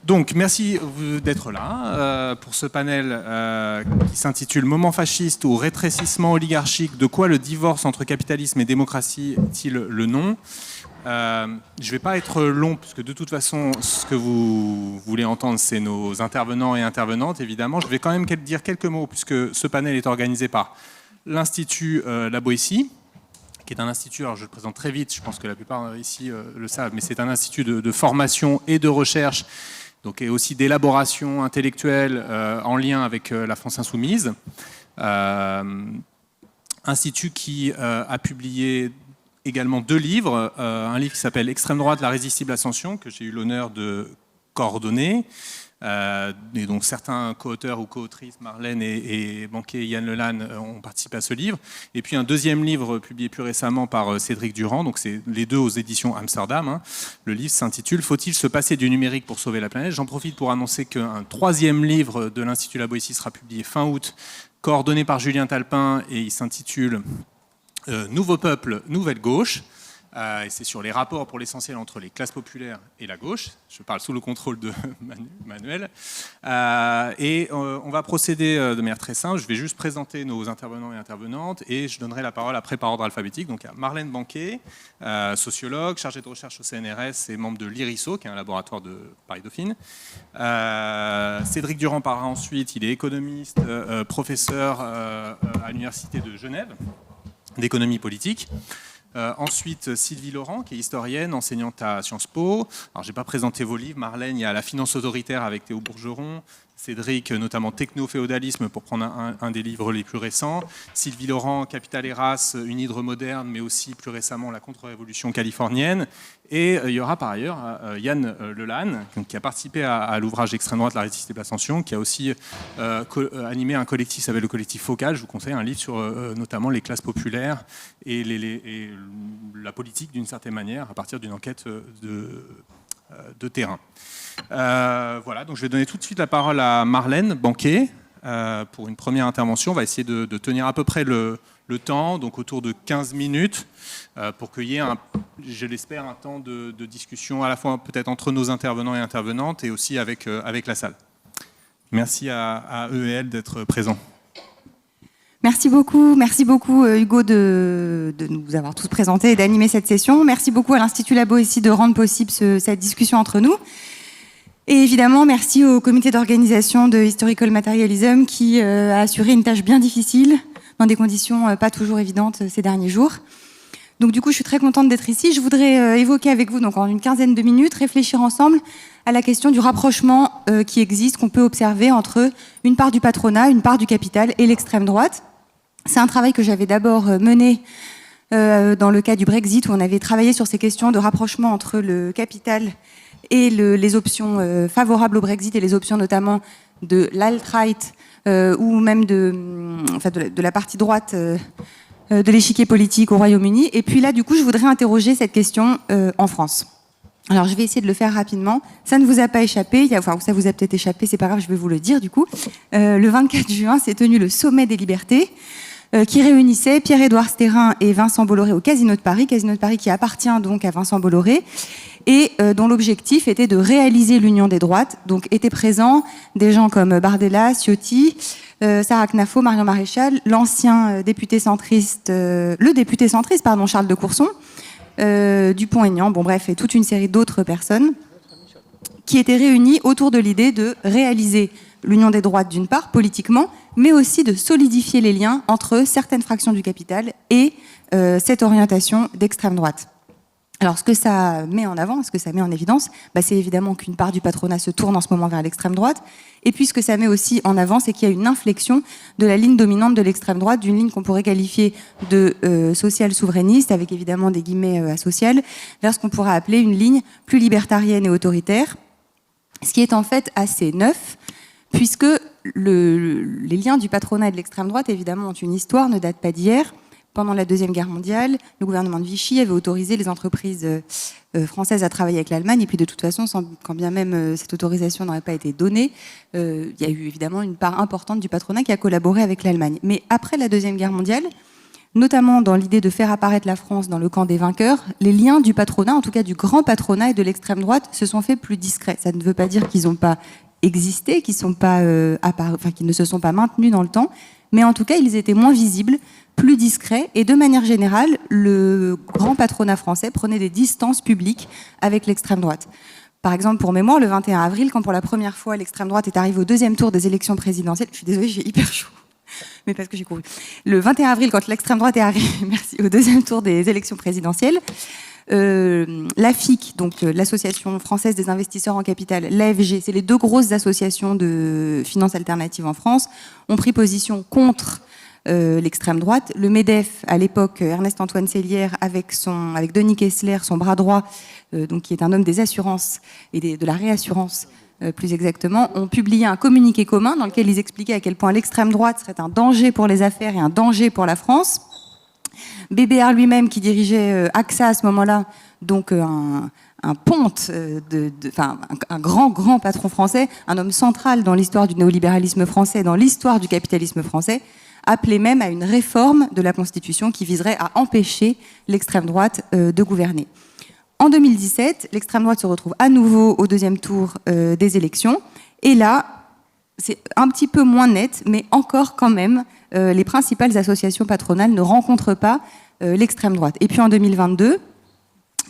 Donc, merci d'être là pour ce panel qui s'intitule « Moment fasciste ou rétrécissement oligarchique, de quoi le divorce entre capitalisme et démocratie est-il le nom ?» Je ne vais pas être long, puisque de toute façon, ce que vous voulez entendre, c'est nos intervenants et intervenantes, évidemment. Je vais quand même dire quelques mots, puisque ce panel est organisé par l'Institut La Boétie, qui est un institut, alors je le présente très vite, je pense que la plupart ici le savent, mais c'est un institut de formation et de recherche, donc, et aussi d'élaboration intellectuelle en lien avec la France Insoumise. Institut qui a publié également 2 livres. Un livre qui s'appelle « Extrême droite, la résistible ascension », que j'ai eu l'honneur de coordonner. Et donc certains co-auteurs ou co-autrices, Marlène et Banquet, Yann Lelanne, ont participé à ce livre. Et puis un deuxième livre publié plus récemment par Cédric Durand, donc c'est les 2 aux éditions Amsterdam. Le livre s'intitule « Faut-il se passer du numérique pour sauver la planète ?» J'en profite pour annoncer qu'un 3e livre de l'Institut La Boétie sera publié fin août, coordonné par Julien Talpin, et il s'intitule « Nouveau peuple, nouvelle gauche ». Et c'est sur les rapports pour l'essentiel entre les classes populaires et la gauche. Je parle sous le contrôle de Manuel. Et on va procéder de manière très simple. Je vais juste présenter nos intervenants et intervenantes et je donnerai la parole après par ordre alphabétique. Donc, il y a Marlène Banquet, sociologue, chargée de recherche au CNRS et membre de l'IRISO, qui est un laboratoire de Paris-Dauphine. Cédric Durand parlera ensuite. Il est économiste, professeur à l'Université de Genève d'économie politique. Ensuite, Sylvie Laurent, qui est historienne, enseignante à Sciences Po. Alors, je n'ai pas présenté vos livres. Marlène, il y a La finance autoritaire avec Théo Bourgeron. Cédric, notamment Techno-féodalisme, pour prendre un des livres les plus récents. Sylvie Laurent, Capital et race, une hydre moderne, mais aussi plus récemment la contre-révolution californienne. Et il y aura par ailleurs Yann Lelanne, qui a participé à l'ouvrage Extrême droite, la résistible ascension, qui a aussi animé un collectif qui s'appelle le collectif Focal. Je vous conseille un livre sur notamment les classes populaires et la politique d'une certaine manière, à partir d'une enquête de terrain. Voilà, donc je vais donner tout de suite la parole à Marlène Banquet pour une première intervention. On va essayer de tenir à peu près le temps, donc autour de 15 minutes, pour qu'il y ait, je l'espère, un temps de discussion à la fois peut-être entre nos intervenants et intervenantes et aussi avec la salle. Merci à eux et elles d'être présents. Merci beaucoup Hugo de nous avoir tous présentés et d'animer cette session. Merci beaucoup à l'Institut La Boétie de rendre possible cette discussion entre nous. Et évidemment, merci au comité d'organisation de Historical Materialism qui a assuré une tâche bien difficile dans des conditions pas toujours évidentes ces derniers jours. Donc du coup, je suis très contente d'être ici. Je voudrais évoquer avec vous, donc en une quinzaine de minutes, réfléchir ensemble à la question du rapprochement qui existe, qu'on peut observer entre une part du patronat, une part du capital et l'extrême droite. C'est un travail que j'avais d'abord mené dans le cas du Brexit, où on avait travaillé sur ces questions de rapprochement entre le capital et les options favorables au Brexit et les options notamment de l'alt-right ou même de la partie droite de l'échiquier politique au Royaume-Uni. Et puis là, du coup, je voudrais interroger cette question en France. Alors, je vais essayer de le faire rapidement. Ça ne vous a pas échappé, enfin, ça vous a peut-être échappé, c'est pas grave, je vais vous le dire du coup. Le 24 juin s'est tenu le Sommet des libertés, qui réunissait Pierre-Édouard Stérin et Vincent Bolloré au Casino de Paris qui appartient donc à Vincent Bolloré, et dont l'objectif était de réaliser l'union des droites. Donc étaient présents des gens comme Bardella, Ciotti, Sarah Knafo, Marion Maréchal, l'ancien député centriste, Charles de Courson, Dupont-Aignan, bon bref, et toute une série d'autres personnes qui étaient réunies autour de l'idée de réaliser l'union des droites d'une part, politiquement, mais aussi de solidifier les liens entre certaines fractions du capital et cette orientation d'extrême droite. Alors, ce que ça met en avant, ce que ça met en évidence, c'est évidemment qu'une part du patronat se tourne en ce moment vers l'extrême droite. Et puis, ce que ça met aussi en avant, c'est qu'il y a une inflexion de la ligne dominante de l'extrême droite, d'une ligne qu'on pourrait qualifier de social-souverainiste, avec évidemment des guillemets asociales, vers ce qu'on pourrait appeler une ligne plus libertarienne et autoritaire, ce qui est en fait assez neuf, puisque les liens du patronat et de l'extrême droite, évidemment, ont une histoire, ne datent pas d'hier. Pendant la Deuxième Guerre mondiale, le gouvernement de Vichy avait autorisé les entreprises françaises à travailler avec l'Allemagne. Et puis de toute façon, quand bien même cette autorisation n'aurait pas été donnée, il y a eu évidemment une part importante du patronat qui a collaboré avec l'Allemagne. Mais après la Deuxième Guerre mondiale, notamment dans l'idée de faire apparaître la France dans le camp des vainqueurs, les liens du patronat, en tout cas du grand patronat et de l'extrême droite, se sont faits plus discrets. Ça ne veut pas dire qu'ils n'ont pas existé, qu'ils ne se sont pas maintenus dans le temps, mais en tout cas, ils étaient moins visibles, plus discrets, et de manière générale, le grand patronat français prenait des distances publiques avec l'extrême droite. Par exemple, pour mémoire, le 21 avril, quand pour la première fois l'extrême droite est arrivée au deuxième tour des élections présidentielles, je suis désolée, j'ai hyper chaud, mais parce que j'ai couru. Le 21 avril, quand l'extrême droite est arrivée au deuxième tour des élections présidentielles, l'AFIC, donc l'Association française des investisseurs en capital, l'AFG, c'est les deux grosses associations de finances alternatives en France, ont pris position contre l'extrême droite. Le MEDEF, à l'époque, Ernest-Antoine Sellière, avec Denis Kessler, son bras droit, donc qui est un homme des assurances et de la réassurance, plus exactement, ont publié un communiqué commun dans lequel ils expliquaient à quel point l'extrême droite serait un danger pour les affaires et un danger pour la France. Bébéar lui-même, qui dirigeait AXA à ce moment-là, donc un ponte, un grand patron français, un homme central dans l'histoire du néolibéralisme français, dans l'histoire du capitalisme français, appelait même à une réforme de la Constitution qui viserait à empêcher l'extrême droite de gouverner. En 2017, l'extrême droite se retrouve à nouveau au deuxième tour des élections, et là, c'est un petit peu moins net, mais encore quand même, les principales associations patronales ne rencontrent pas l'extrême droite. Et puis en 2022,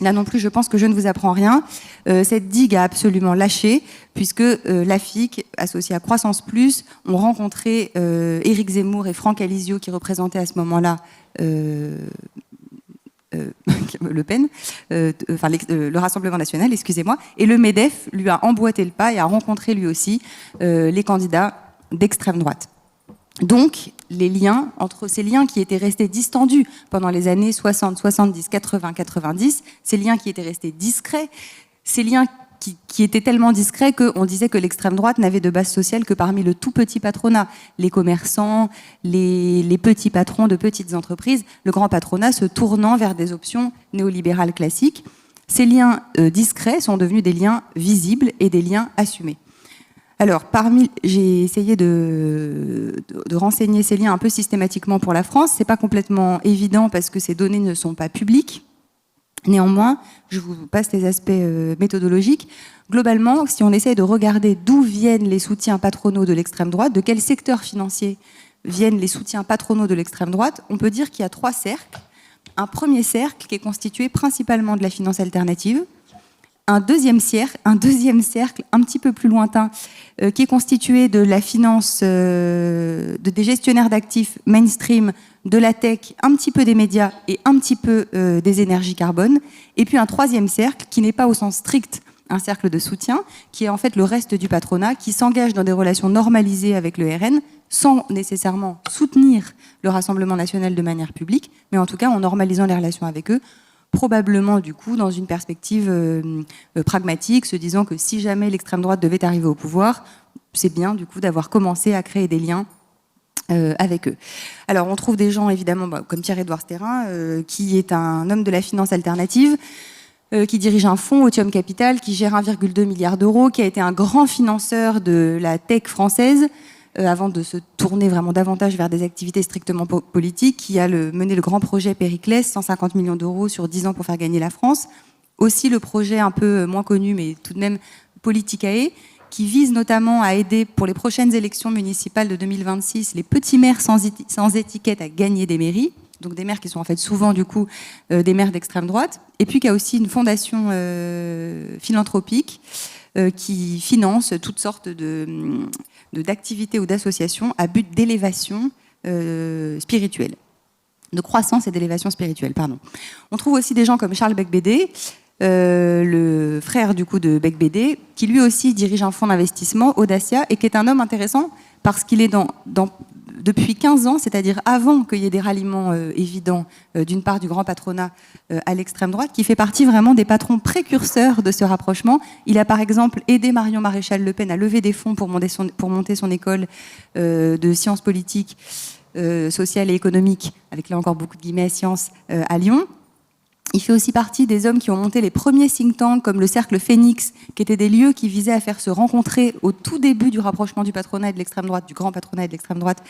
là non plus, je pense que je ne vous apprends rien, cette digue a absolument lâché, puisque l'AFIC, associée à Croissance Plus, ont rencontré Éric Zemmour et Franck Alizio, qui représentaient à ce moment-là Le Pen, le Rassemblement National, excusez-moi, et le MEDEF lui a emboîté le pas et a rencontré lui aussi les candidats d'extrême droite. Donc, les liens, entre ces liens qui étaient restés distendus pendant les années 60, 70, 80, 90, ces liens qui étaient restés discrets, ces liens qui étaient tellement discrets qu'on disait que l'extrême droite n'avait de base sociale que parmi le tout petit patronat. Les commerçants, les petits patrons de petites entreprises, le grand patronat se tournant vers des options néolibérales classiques. Ces liens discrets sont devenus des liens visibles et des liens assumés. Alors, j'ai essayé de renseigner ces liens un peu systématiquement pour la France. C'est pas complètement évident parce que ces données ne sont pas publiques. Néanmoins, je vous passe les aspects méthodologiques. Globalement, si on essaie de regarder d'où viennent les soutiens patronaux de l'extrême droite, de quel secteur financier viennent les soutiens patronaux de l'extrême droite, on peut dire qu'il y a 3 cercles. Un premier cercle qui est constitué principalement de la finance alternative, un deuxième cercle un petit peu plus lointain qui est constitué de la finance, des gestionnaires d'actifs mainstream, de la tech, un petit peu des médias et un petit peu des énergies carbone. Et puis un troisième cercle qui n'est pas au sens strict un cercle de soutien, qui est en fait le reste du patronat, qui s'engage dans des relations normalisées avec le RN, sans nécessairement soutenir le Rassemblement national de manière publique, mais en tout cas en normalisant les relations avec eux, probablement du coup dans une perspective pragmatique, se disant que si jamais l'extrême droite devait arriver au pouvoir, c'est bien du coup d'avoir commencé à créer des liens avec eux. Alors on trouve des gens évidemment comme Pierre-Édouard Stérin, qui est un homme de la finance alternative, qui dirige un fonds Otium Capital, qui gère 1,2 milliard d'euros, qui a été un grand financeur de la tech française, avant de se tourner vraiment davantage vers des activités strictement politiques, qui a mené le grand projet Périclès, 150 millions d'euros sur 10 ans pour faire gagner la France. Aussi le projet un peu moins connu, mais tout de même Politicae, qui vise notamment à aider pour les prochaines élections municipales de 2026 les petits maires sans étiquette à gagner des mairies, donc des maires qui sont en fait souvent du coup des maires d'extrême droite, et puis qui a aussi une fondation philanthropique qui finance toutes sortes d'activités ou d'associations à but d'élévation spirituelle, de croissance et d'élévation spirituelle, pardon. On trouve aussi des gens comme Charles Becbédé, le frère du coup de Becbédé, qui lui aussi dirige un fonds d'investissement, Audacia, et qui est un homme intéressant parce qu'il est depuis 15 ans, c'est-à-dire avant qu'il y ait des ralliements évidents d'une part du grand patronat à l'extrême droite, qui fait partie vraiment des patrons précurseurs de ce rapprochement. Il a par exemple aidé Marion Maréchal Le Pen à lever des fonds pour monter son école de sciences politiques, sociales et économiques, avec là encore beaucoup de guillemets sciences, à Lyon. Il fait aussi partie des hommes qui ont monté les premiers think tanks comme le Cercle Phénix, qui étaient des lieux qui visaient à faire se rencontrer au tout début du rapprochement du patronat et de l'extrême droite, du grand patronat et de l'extrême droite,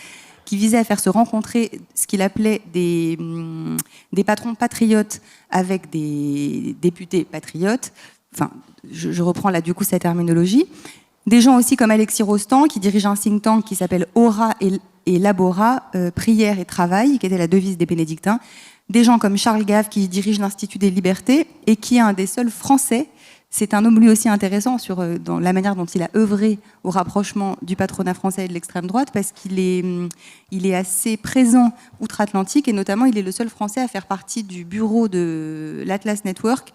qui visait à faire se rencontrer ce qu'il appelait des patrons patriotes avec des députés patriotes. Enfin, je reprends là du coup cette terminologie. Des gens aussi comme Alexis Rostand, qui dirige un think tank qui s'appelle Aura et Labora, prière et travail, qui était la devise des bénédictins. Des gens comme Charles Gave, qui dirige l'Institut des libertés et qui est un des seuls Français. C'est un homme lui aussi intéressant dans la manière dont il a œuvré au rapprochement du patronat français et de l'extrême droite, parce qu'il est assez présent outre-Atlantique, et notamment il est le seul Français à faire partie du bureau de l'Atlas Network,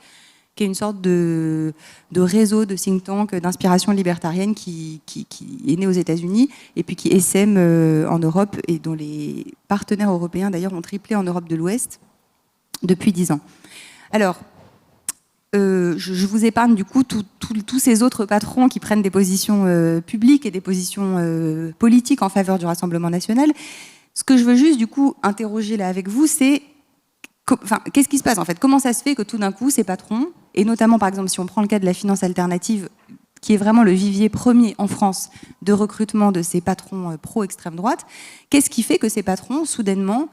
qui est une sorte de réseau de think tank d'inspiration libertarienne qui est né aux États-Unis et puis qui essaime en Europe, et dont les partenaires européens d'ailleurs ont triplé en Europe de l'Ouest depuis 10 ans. Alors, je vous épargne du coup tous ces autres patrons qui prennent des positions publiques et des positions politiques en faveur du Rassemblement national. Ce que je veux juste du coup interroger là avec vous, c'est qu'est-ce qui se passe en fait? Comment ça se fait que tout d'un coup ces patrons, et notamment par exemple si on prend le cas de la finance alternative, qui est vraiment le vivier premier en France de recrutement de ces patrons pro-extrême droite, qu'est-ce qui fait que ces patrons soudainement,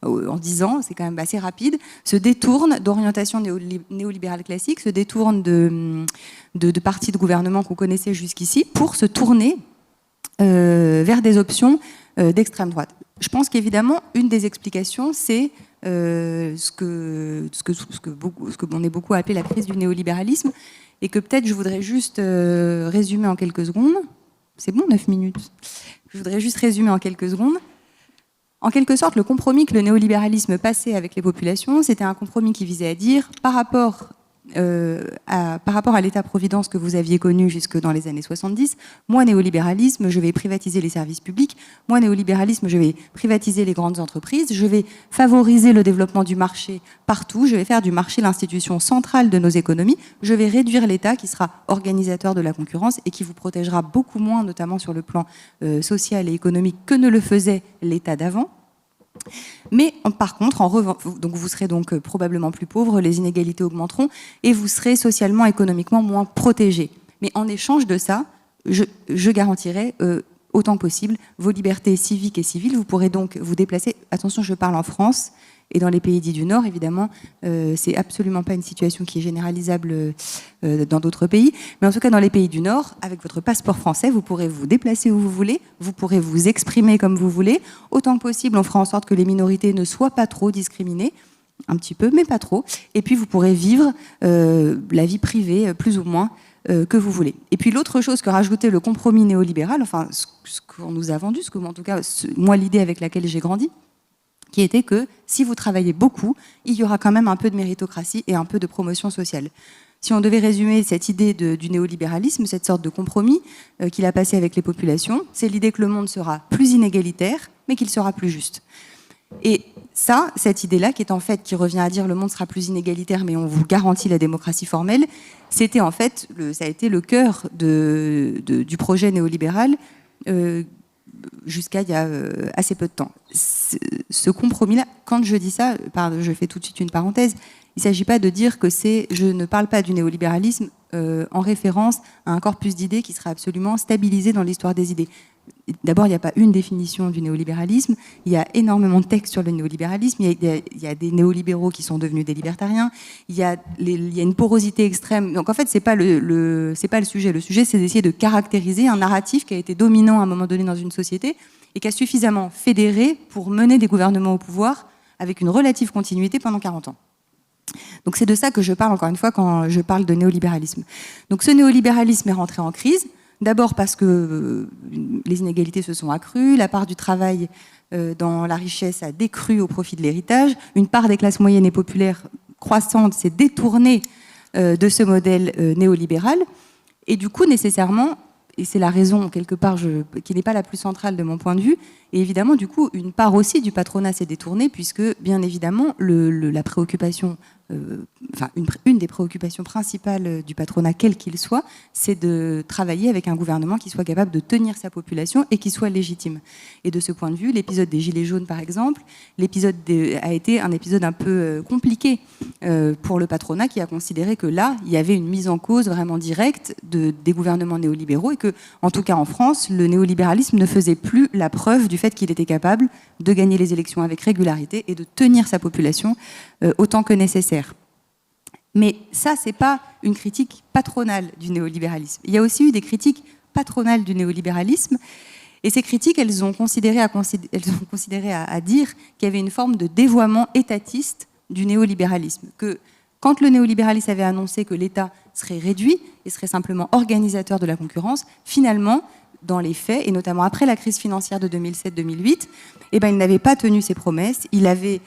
en 10 ans, c'est quand même assez rapide, se détournent d'orientation néolibérale classique, se détournent de partis de gouvernement qu'on connaissait jusqu'ici pour se tourner vers des options d'extrême droite? Je pense qu'évidemment, une des explications, c'est ce qu'on est beaucoup appelé la crise du néolibéralisme, et que peut-être je voudrais juste résumer en quelques secondes. C'est bon, 9 minutes. Je voudrais juste résumer en quelques secondes. En quelque sorte, le compromis que le néolibéralisme passait avec les populations, c'était un compromis qui visait à dire, par rapport à l'État-providence que vous aviez connu jusque dans les années 70, moi, néolibéralisme, je vais privatiser les services publics, moi, néolibéralisme, je vais privatiser les grandes entreprises, je vais favoriser le développement du marché partout, je vais faire du marché l'institution centrale de nos économies, je vais réduire l'État qui sera organisateur de la concurrence et qui vous protégera beaucoup moins, notamment sur le plan social et économique, que ne le faisait l'État d'avant. Mais par contre, donc vous serez donc probablement plus pauvres, les inégalités augmenteront et vous serez socialement, économiquement moins protégés. Mais en échange de ça, je garantirai autant que possible vos libertés civiques et civiles. Vous pourrez donc vous déplacer. Attention, je parle en France. Et dans les pays dits du Nord, évidemment, c'est absolument pas une situation qui est généralisable dans d'autres pays. Mais en tout cas, dans les pays du Nord, avec votre passeport français, vous pourrez vous déplacer où vous voulez, vous pourrez vous exprimer comme vous voulez. Autant que possible, on fera en sorte que les minorités ne soient pas trop discriminées, un petit peu, mais pas trop. Et puis, vous pourrez vivre la vie privée, plus ou moins, que vous voulez. Et puis, l'autre chose que rajoutait le compromis néolibéral, enfin, ce qu'on nous a vendu, en tout cas, moi, l'idée avec laquelle j'ai grandi, qui était que si vous travaillez beaucoup, il y aura quand même un peu de méritocratie et un peu de promotion sociale. Si on devait résumer cette idée du néolibéralisme, cette sorte de compromis qu'il a passé avec les populations, c'est l'idée que le monde sera plus inégalitaire, mais qu'il sera plus juste. Et ça, cette idée-là, qui revient à dire le monde sera plus inégalitaire, mais on vous garantit la démocratie formelle, c'était en fait, ça a été le cœur du projet néolibéral jusqu'à il y a assez peu de temps. Ce compromis-là, quand je dis ça, je fais tout de suite une parenthèse, il ne s'agit pas de dire que je ne parle pas du néolibéralisme en référence à un corpus d'idées qui sera absolument stabilisé dans l'histoire des idées. D'abord, il n'y a pas une définition du néolibéralisme, il y a énormément de textes sur le néolibéralisme, il y a des néolibéraux qui sont devenus des libertariens, il y a une porosité extrême. Donc en fait, c'est pas le sujet. Le sujet, c'est d'essayer de caractériser un narratif qui a été dominant à un moment donné dans une société et qui a suffisamment fédéré pour mener des gouvernements au pouvoir avec une relative continuité pendant 40 ans. Donc c'est de ça que je parle, encore une fois, quand je parle de néolibéralisme. Donc ce néolibéralisme est rentré en crise, d'abord parce que les inégalités se sont accrues, la part du travail dans la richesse a décru au profit de l'héritage, une part des classes moyennes et populaires croissante s'est détournée de ce modèle néolibéral, et du coup, nécessairement, et c'est la raison, quelque part, qui n'est pas la plus centrale de mon point de vue, et évidemment, du coup, une part aussi du patronat s'est détournée, puisque, bien évidemment, la préoccupation, une des préoccupations principales du patronat, quel qu'il soit, c'est de travailler avec un gouvernement qui soit capable de tenir sa population et qui soit légitime. Et de ce point de vue, l'épisode des Gilets jaunes, par exemple, a été un épisode un peu compliqué pour le patronat, qui a considéré que là, il y avait une mise en cause vraiment directe des gouvernements néolibéraux, et que, en tout cas en France, le néolibéralisme ne faisait plus la preuve du fait fait qu'il était capable de gagner les élections avec régularité et de tenir sa population autant que nécessaire. Mais ça, c'est pas une critique patronale du néolibéralisme. Il y a aussi eu des critiques patronales du néolibéralisme, et ces critiques, elles ont considéré à dire qu'il y avait une forme de dévoiement étatiste du néolibéralisme, que quand le néolibéralisme avait annoncé que l'État serait réduit et serait simplement organisateur de la concurrence, finalement, dans les faits, et notamment après la crise financière de 2007-2008, il n'avait pas tenu ses promesses. Il avait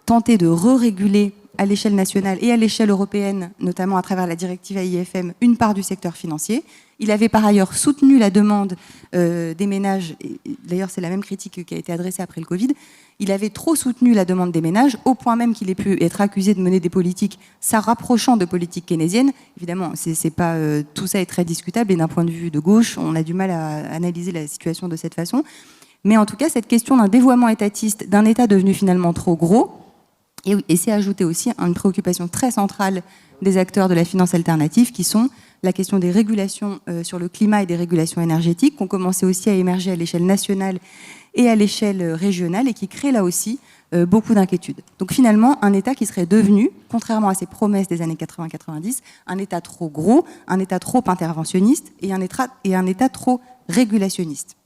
tenté de re-réguler à l'échelle nationale et à l'échelle européenne, notamment à travers la directive AIFM, une part du secteur financier. Il avait par ailleurs soutenu la demande des ménages, et d'ailleurs c'est la même critique qui a été adressée après le Covid, il avait trop soutenu la demande des ménages, au point même qu'il ait pu être accusé de mener des politiques s'en rapprochant de politiques keynésiennes. Évidemment, tout ça est très discutable, et d'un point de vue de gauche, on a du mal à analyser la situation de cette façon. Mais en tout cas, cette question d'un dévoiement étatiste, d'un État devenu finalement trop gros, et c'est ajouté aussi à une préoccupation très centrale des acteurs de la finance alternative, qui sont la question des régulations sur le climat et des régulations énergétiques, qui ont commencé aussi à émerger à l'échelle nationale et à l'échelle régionale, et qui créent là aussi beaucoup d'inquiétudes. Donc finalement, un État qui serait devenu, contrairement à ses promesses des années 80-90, un État trop gros, un État trop interventionniste et un État trop régulationniste.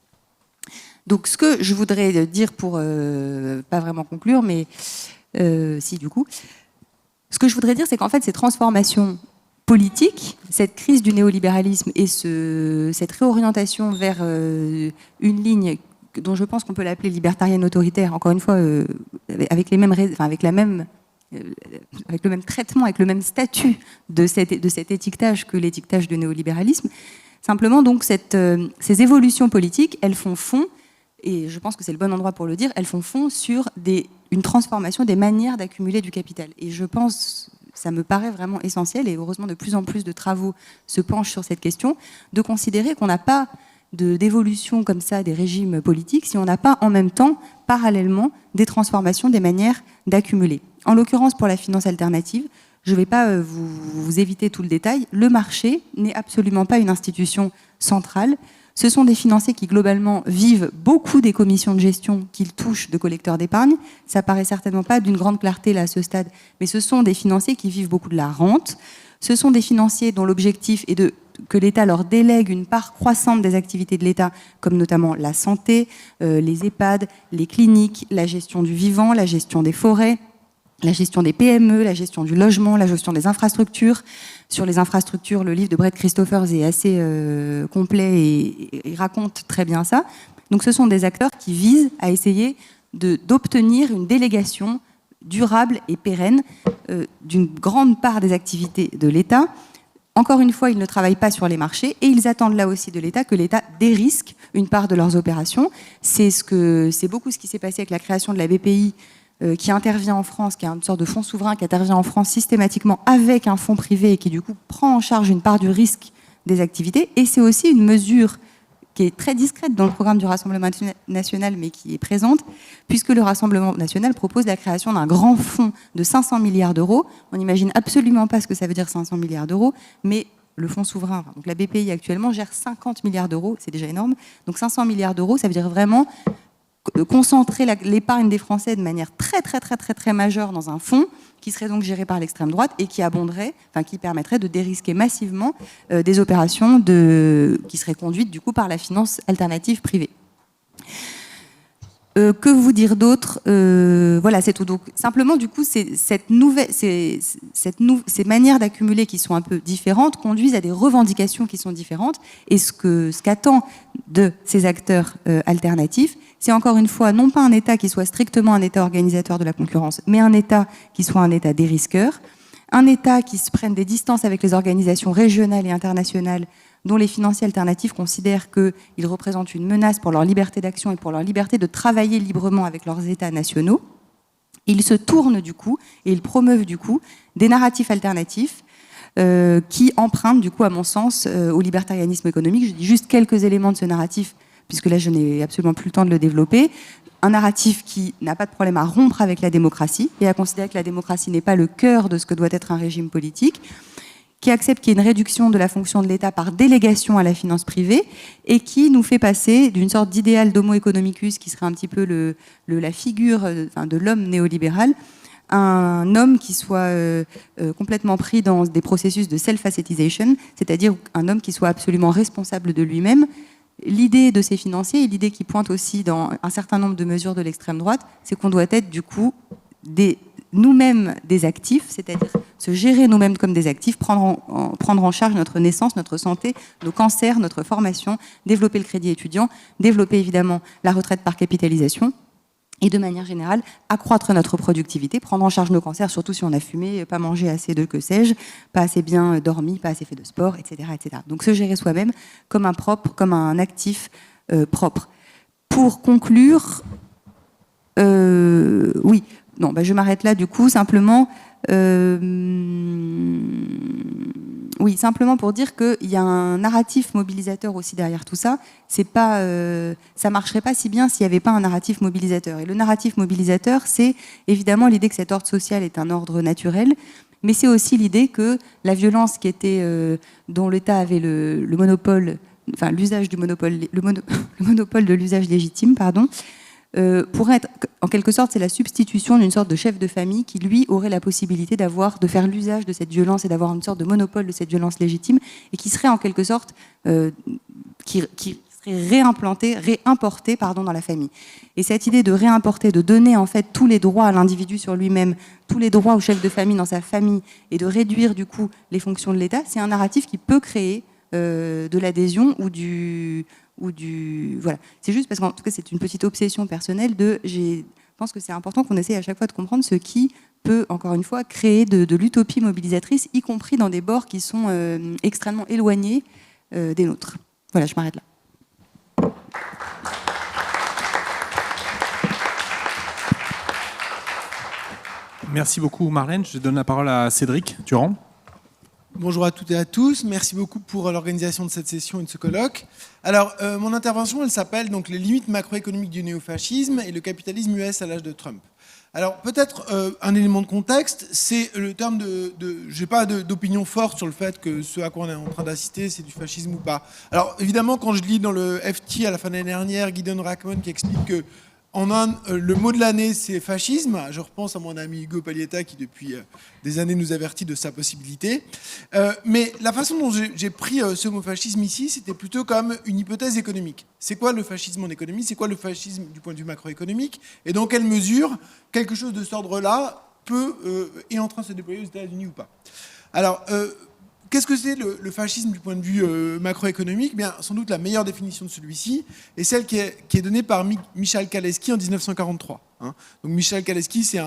Donc ce que je voudrais dire pour, pas vraiment conclure, mais si du coup, ce que je voudrais dire, c'est qu'en fait, ces transformations politiques, cette crise du néolibéralisme et cette réorientation vers une ligne dont je pense qu'on peut l'appeler libertarienne autoritaire, encore une fois, avec le même traitement, avec le même statut de cet étiquetage que l'étiquetage du néolibéralisme. Simplement, donc, ces évolutions politiques, elles font fond, et je pense que c'est le bon endroit pour le dire, elles font fond sur une transformation des manières d'accumuler du capital. Et je pense, ça me paraît vraiment essentiel, et heureusement de plus en plus de travaux se penchent sur cette question, de considérer qu'on n'a pas d'évolution comme ça des régimes politiques si on n'a pas en même temps, parallèlement, des transformations des manières d'accumuler. En l'occurrence, pour la finance alternative, je ne vais pas vous éviter tout le détail, le marché n'est absolument pas une institution centrale. Ce sont des financiers qui, globalement, vivent beaucoup des commissions de gestion qu'ils touchent de collecteurs d'épargne. Ça paraît certainement pas d'une grande clarté là, à ce stade, mais ce sont des financiers qui vivent beaucoup de la rente. Ce sont des financiers dont l'objectif est que l'État leur délègue une part croissante des activités de l'État, comme notamment la santé, les EHPAD, les cliniques, la gestion du vivant, la gestion des forêts, la gestion des PME, la gestion du logement, la gestion des infrastructures. Sur les infrastructures, le livre de Brett Christophers est assez complet et raconte très bien ça. Donc ce sont des acteurs qui visent à essayer d'obtenir une délégation durable et pérenne d'une grande part des activités de l'État. Encore une fois, ils ne travaillent pas sur les marchés et ils attendent là aussi de l'État que l'État dérisque une part de leurs opérations. C'est beaucoup ce qui s'est passé avec la création de la BPI, qui intervient en France, qui est une sorte de fonds souverain qui intervient en France systématiquement avec un fonds privé et qui du coup prend en charge une part du risque des activités. Et c'est aussi une mesure qui est très discrète dans le programme du Rassemblement national, mais qui est présente, puisque le Rassemblement national propose la création d'un grand fonds de 500 milliards d'euros. On n'imagine absolument pas ce que ça veut dire 500 milliards d'euros, mais le fonds souverain, donc la BPI actuellement, gère 50 milliards d'euros, c'est déjà énorme. Donc 500 milliards d'euros, ça veut dire vraiment concentrer l'épargne des Français de manière très, très, très, très, très majeure dans un fonds qui serait donc géré par l'extrême droite et qui qui permettrait de dérisquer massivement des opérations qui seraient conduites du coup par la finance alternative privée. Que vous dire d'autre Voilà, c'est tout. Donc simplement, du coup, ces manières d'accumuler qui sont un peu différentes conduisent à des revendications qui sont différentes. Et ce qu'attend de ces acteurs alternatifs, c'est encore une fois non pas un État qui soit strictement un État organisateur de la concurrence, mais un État qui soit un État dérisqueur, un État qui se prenne des distances avec les organisations régionales et internationales dont les financiers alternatifs considèrent qu'ils représentent une menace pour leur liberté d'action et pour leur liberté de travailler librement avec leurs États nationaux. Ils se tournent du coup et ils promeuvent du coup des narratifs alternatifs qui empruntent du coup, à mon sens, au libertarianisme économique. Je dis juste quelques éléments de ce narratif, puisque là je n'ai absolument plus le temps de le développer. Un narratif qui n'a pas de problème à rompre avec la démocratie et à considérer que la démocratie n'est pas le cœur de ce que doit être un régime politique, qui accepte qu'il y ait une réduction de la fonction de l'État par délégation à la finance privée et qui nous fait passer d'une sorte d'idéal d'homo economicus, qui serait un petit peu la figure de l'homme néolibéral, un homme qui soit complètement pris dans des processus de self-ascetization, c'est-à-dire un homme qui soit absolument responsable de lui-même. L'idée de ces financiers, et l'idée qui pointe aussi dans un certain nombre de mesures de l'extrême droite, c'est qu'on doit être du coup nous-mêmes des actifs, c'est-à-dire se gérer nous-mêmes comme des actifs, prendre en charge notre naissance, notre santé, nos cancers, notre formation, développer le crédit étudiant, développer évidemment la retraite par capitalisation, et de manière générale, accroître notre productivité, prendre en charge nos cancers, surtout si on a fumé, pas mangé assez de que sais-je, pas assez bien dormi, pas assez fait de sport, etc. etc. Donc se gérer soi-même comme un actif propre. Pour conclure, oui, non, je m'arrête là du coup, simplement pour dire qu'il y a un narratif mobilisateur aussi derrière tout ça. C'est pas, ça marcherait pas si bien s'il n'y avait pas un narratif mobilisateur. Et le narratif mobilisateur, c'est évidemment l'idée que cet ordre social est un ordre naturel, mais c'est aussi l'idée que la violence dont l'État avait le monopole, enfin l'usage du monopole, le monopole de l'usage légitime, pardon, pourrait être, en quelque sorte, c'est la substitution d'une sorte de chef de famille qui, lui, aurait la possibilité de faire l'usage de cette violence et d'avoir une sorte de monopole de cette violence légitime, et qui serait en quelque sorte, qui serait réimporté dans la famille. Et cette idée de réimporter, de donner en fait tous les droits à l'individu sur lui-même, tous les droits au chef de famille dans sa famille, et de réduire du coup les fonctions de l'État, c'est un narratif qui peut créer de l'adhésion voilà. C'est juste parce qu'en tout cas c'est une petite obsession personnelle je pense que c'est important qu'on essaye à chaque fois de comprendre ce qui peut, encore une fois, créer de l'utopie mobilisatrice, y compris dans des bords qui sont extrêmement éloignés des nôtres. Voilà, je m'arrête là. Merci beaucoup Marlène. Je donne la parole à Cédric Durand. Bonjour à toutes et à tous. Merci beaucoup pour l'organisation de cette session et de ce colloque. Alors, mon intervention, elle s'appelle donc les limites macroéconomiques du néofascisme et le capitalisme US à l'âge de Trump. Alors, peut-être un élément de contexte, c'est le terme je n'ai pas d'opinion forte sur le fait que ce à quoi on est en train d'assister, c'est du fascisme ou pas. Alors, évidemment, quand je lis dans le FT à la fin de l'année dernière, Gideon Rachman qui explique que en Inde, le mot de l'année, c'est fascisme. Je repense à mon ami Hugo Paglietta qui, depuis des années, nous avertit de sa possibilité. Mais la façon dont j'ai pris ce mot fascisme ici, c'était plutôt comme une hypothèse économique. C'est quoi le fascisme en économie? C'est quoi le fascisme du point de vue macroéconomique? Et dans quelle mesure quelque chose de cet ordre-là est en train de se déployer aux États-Unis ou pas? Alors, qu'est-ce que c'est le fascisme du point de vue macroéconomique? Bien, sans doute la meilleure définition de celui-ci est celle qui est donnée par Michal Kalecki en 1943. Donc Michal Kalecki, c'est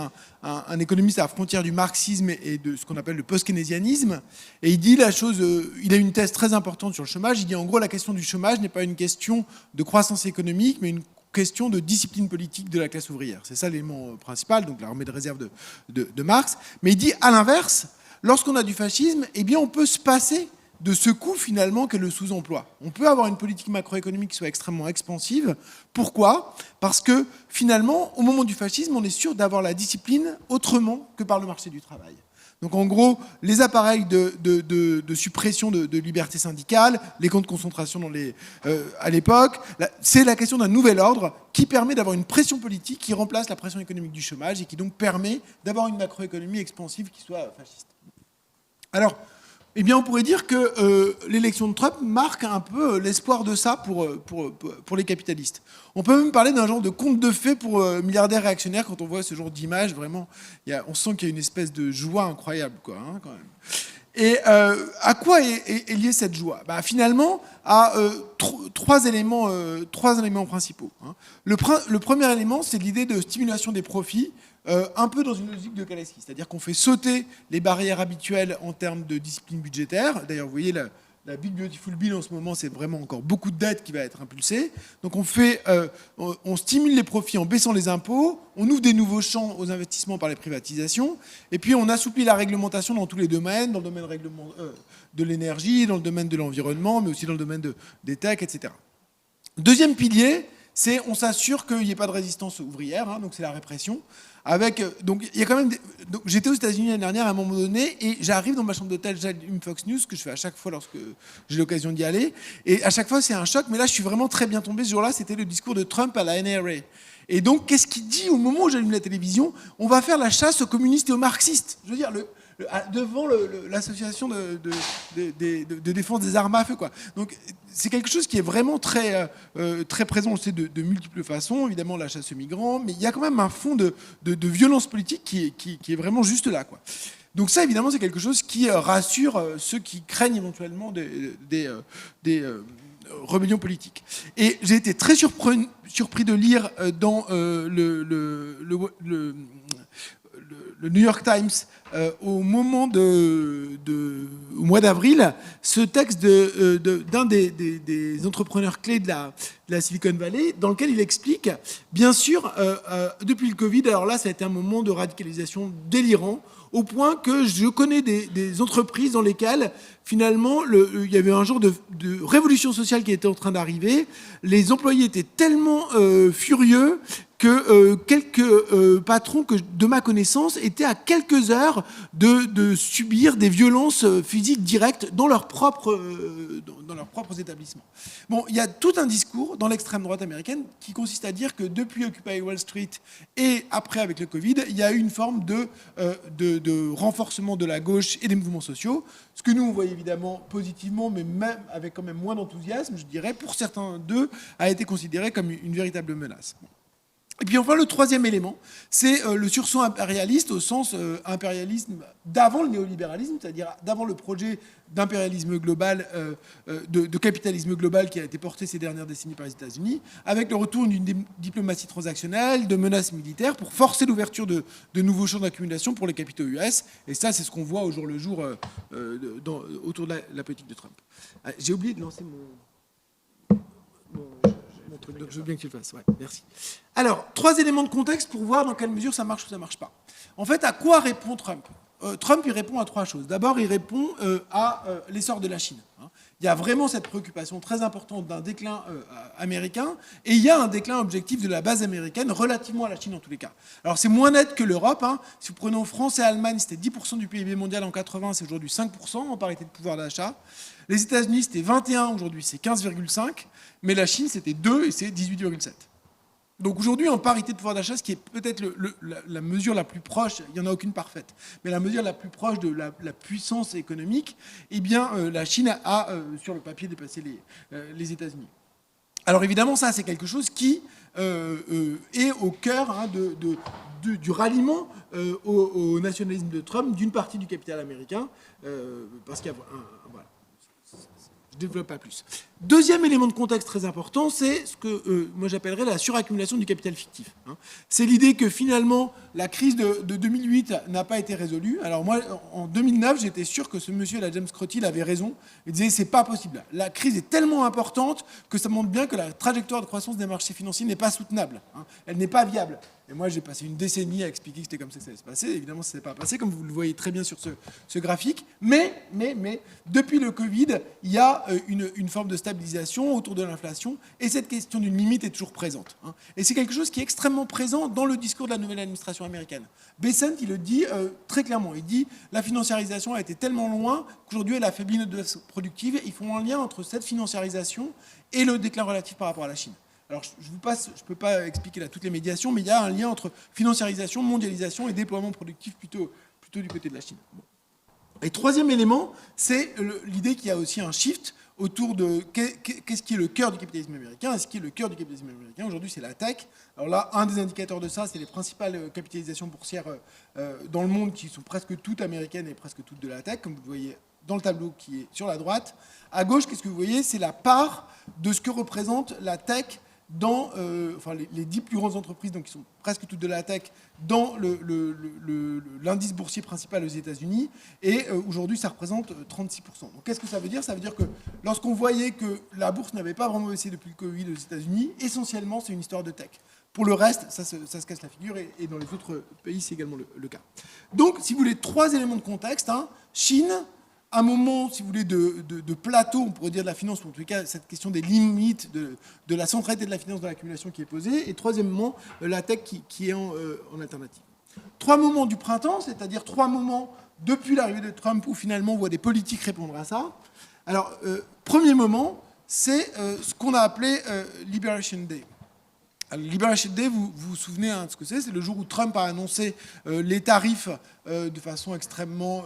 un économiste à la frontière du marxisme et de ce qu'on appelle le post-keynésianisme. Et il dit il a une thèse très importante sur le chômage. Il dit en gros la question du chômage n'est pas une question de croissance économique, mais une question de discipline politique de la classe ouvrière. C'est ça l'élément principal, donc l'armée de réserve de Marx. Mais il dit à l'inverse, lorsqu'on a du fascisme, eh bien, on peut se passer de ce coût finalement qu'est le sous-emploi. On peut avoir une politique macroéconomique qui soit extrêmement expansive. Pourquoi? Parce que finalement, au moment du fascisme, on est sûr d'avoir la discipline autrement que par le marché du travail. Donc en gros, les appareils de suppression de liberté syndicale, les camps de concentration à l'époque, c'est la question d'un nouvel ordre qui permet d'avoir une pression politique qui remplace la pression économique du chômage et qui donc permet d'avoir une macroéconomie expansive qui soit fasciste. Alors, eh bien, on pourrait dire que l'élection de Trump marque un peu l'espoir de ça pour les capitalistes. On peut même parler d'un genre de conte de fées pour milliardaires réactionnaires. Quand on voit ce genre d'image, vraiment, on sent qu'il y a une espèce de joie incroyable, quoi, hein, quand même. Et à quoi est liée cette joie? Finalement, à trois éléments principaux. Hein. Le premier élément, c'est l'idée de stimulation des profits, un peu dans une logique de Kalecki, c'est-à-dire qu'on fait sauter les barrières habituelles en termes de discipline budgétaire. D'ailleurs, vous voyez, la Big Beautiful Bill en ce moment, c'est vraiment encore beaucoup de dettes qui va être impulsée. Donc on stimule les profits en baissant les impôts, on ouvre des nouveaux champs aux investissements par les privatisations, et puis on assouplit la réglementation dans tous les domaines, dans le domaine de l'énergie, dans le domaine de l'environnement, mais aussi dans le domaine des tech, etc. Deuxième pilier, c'est on s'assure qu'il n'y ait pas de résistance ouvrière, hein, donc c'est la répression. Donc il y a quand même donc j'étais aux États-Unis l'année dernière à un moment donné et j'arrive dans ma chambre d'hôtel, j'allume Fox News, que je fais à chaque fois lorsque j'ai l'occasion d'y aller, et à chaque fois c'est un choc, mais là je suis vraiment très bien tombé ce jour-là, c'était le discours de Trump à la NRA. Et donc qu'est-ce qu'il dit au moment où j'allume la télévision? On va faire la chasse aux communistes et aux marxistes. Je veux dire, devant l'association de défense des armes à feu, quoi. Donc c'est quelque chose qui est vraiment très, très présent, on le sait, de multiples façons, évidemment la chasse aux migrants, mais il y a quand même un fond de violence politique qui est vraiment juste là, quoi. Donc ça, évidemment, c'est quelque chose qui rassure ceux qui craignent éventuellement des rébellions politiques. Et j'ai été très surpris de lire dans le New York Times, au moment au mois d'avril, ce texte d'un des entrepreneurs clés de la Silicon Valley, dans lequel il explique, bien sûr, depuis le Covid, alors là, ça a été un moment de radicalisation délirant, au point que je connais des entreprises dans lesquelles, finalement, il y avait un genre de révolution sociale qui était en train d'arriver. Les employés étaient tellement furieux que quelques patrons de ma connaissance étaient à quelques heures de subir des violences physiques directes dans leurs propres établissements. Bon, il y a tout un discours dans l'extrême droite américaine qui consiste à dire que depuis Occupy Wall Street et après avec le Covid, il y a eu une forme de renforcement de la gauche et des mouvements sociaux, ce que nous on voyait évidemment positivement, mais même avec quand même moins d'enthousiasme, je dirais, pour certains d'eux, a été considéré comme une véritable menace. Et puis enfin, le troisième élément, c'est le sursaut impérialiste au sens impérialisme d'avant le néolibéralisme, c'est-à-dire d'avant le projet d'impérialisme global, de capitalisme global qui a été porté ces dernières décennies par les États-Unis, avec le retour d'une diplomatie transactionnelle, de menaces militaires pour forcer l'ouverture de nouveaux champs d'accumulation pour les capitaux US. Et ça, c'est ce qu'on voit au jour le jour autour de la politique de Trump. J'ai oublié de lancer mon truc, donc je veux bien que tu le fasses. Ouais, merci. Alors, 3 éléments de contexte pour voir dans quelle mesure ça marche ou ça ne marche pas. En fait, à quoi répond Trump ? Trump, il répond à 3 choses. D'abord, il répond à l'essor de la Chine. Il y a vraiment cette préoccupation très importante d'un déclin américain, et il y a un déclin objectif de la base américaine relativement à la Chine en tous les cas. Alors c'est moins net que l'Europe. Si vous prenez France et Allemagne, c'était 10% du PIB mondial en 80, c'est aujourd'hui 5% en parité de pouvoir d'achat. Les États-Unis, c'était 21, aujourd'hui c'est 15,5, mais la Chine, c'était 2 et c'est 18,7. Donc aujourd'hui, en parité de pouvoir d'achat, ce qui est peut-être la mesure la plus proche, il n'y en a aucune parfaite, mais la mesure la plus proche de la puissance économique, eh bien, la Chine a, sur le papier, dépassé les États-Unis. Alors évidemment, ça, c'est quelque chose qui est au cœur du ralliement au nationalisme de Trump d'une partie du capital américain, parce qu'il y a voilà. Je ne développe pas plus. Deuxième élément de contexte très important, c'est ce que moi j'appellerais la suraccumulation du capital fictif. C'est l'idée que finalement la crise de 2008 n'a pas été résolue. Alors moi, en 2009, j'étais sûr que ce monsieur, la James Crotty, avait raison. Il disait c'est pas possible. La crise est tellement importante que ça montre bien que la trajectoire de croissance des marchés financiers n'est pas soutenable. Elle n'est pas viable. Et moi, j'ai passé une décennie à expliquer que c'était comme ça que ça allait se passer. Évidemment, ça ne s'est pas passé, comme vous le voyez très bien sur ce graphique. Mais, depuis le Covid, il y a une forme de stabilisation autour de l'inflation. Et cette question d'une limite est toujours présente. Et c'est quelque chose qui est extrêmement présent dans le discours de la nouvelle administration américaine. Bessent, il le dit très clairement. Il dit la financiarisation a été tellement loin qu'aujourd'hui, elle a affaibli notre base productive. Ils font un lien entre cette financiarisation et le déclin relatif par rapport à la Chine. Alors, je ne peux pas expliquer là toutes les médiations, mais il y a un lien entre financiarisation, mondialisation et déploiement productif plutôt du côté de la Chine. Bon. Et troisième élément, c'est l'idée qu'il y a aussi un shift autour de qu'est-ce qui est le cœur du capitalisme américain. Et ce qui est le cœur du capitalisme américain, aujourd'hui, c'est la tech. Alors là, un des indicateurs de ça, c'est les principales capitalisations boursières dans le monde qui sont presque toutes américaines et presque toutes de la tech, comme vous le voyez dans le tableau qui est sur la droite. À gauche, qu'est-ce que vous voyez ? C'est la part de ce que représente la tech dans les 10 plus grandes entreprises, donc qui sont presque toutes de la tech, dans l'indice boursier principal aux États-Unis. Et aujourd'hui, ça représente 36%. Donc qu'est-ce que ça veut dire ? Ça veut dire que lorsqu'on voyait que la bourse n'avait pas vraiment baissé depuis le Covid aux États-Unis, essentiellement, c'est une histoire de tech. Pour le reste, ça se casse la figure, et dans les autres pays, c'est également le cas. Donc, si vous voulez, 3 éléments de contexte. Chine, un moment, si vous voulez, de plateau, on pourrait dire, de la finance, ou en tout cas, cette question des limites de la centralité de la finance dans l'accumulation qui est posée. Et troisièmement, la tech qui est en alternative. 3 moments du printemps, c'est-à-dire 3 moments depuis l'arrivée de Trump où finalement on voit des politiques répondre à ça. Alors, premier moment, c'est ce qu'on a appelé Liberation Day. Alors, Liberation Day, vous vous souvenez de ce que c'est le jour où Trump a annoncé les tarifs de façon extrêmement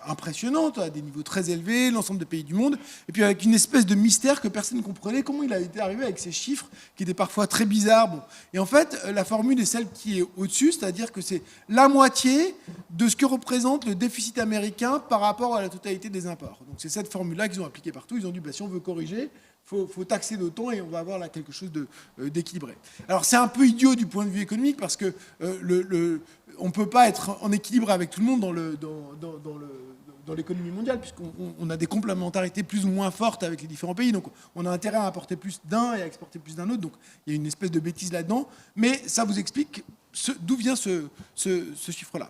impressionnante, à des niveaux très élevés, l'ensemble des pays du monde, et puis avec une espèce de mystère que personne ne comprenait, comment il a été arrivé avec ces chiffres qui étaient parfois très bizarres. Bon. Et en fait, la formule est celle qui est au-dessus, c'est-à-dire que c'est la moitié de ce que représente le déficit américain par rapport à la totalité des imports. Donc c'est cette formule-là qu'ils ont appliquée partout. Ils ont dit, si on veut corriger, il faut taxer d'autant et on va avoir là quelque chose d'équilibré. Alors c'est un peu idiot du point de vue économique parce que on ne peut pas être en équilibre avec tout le monde dans l'économie mondiale puisqu'on a des complémentarités plus ou moins fortes avec les différents pays. Donc on a intérêt à importer plus d'un et à exporter plus d'un autre. Donc il y a une espèce de bêtise là-dedans. Mais ça vous explique d'où vient ce chiffre-là.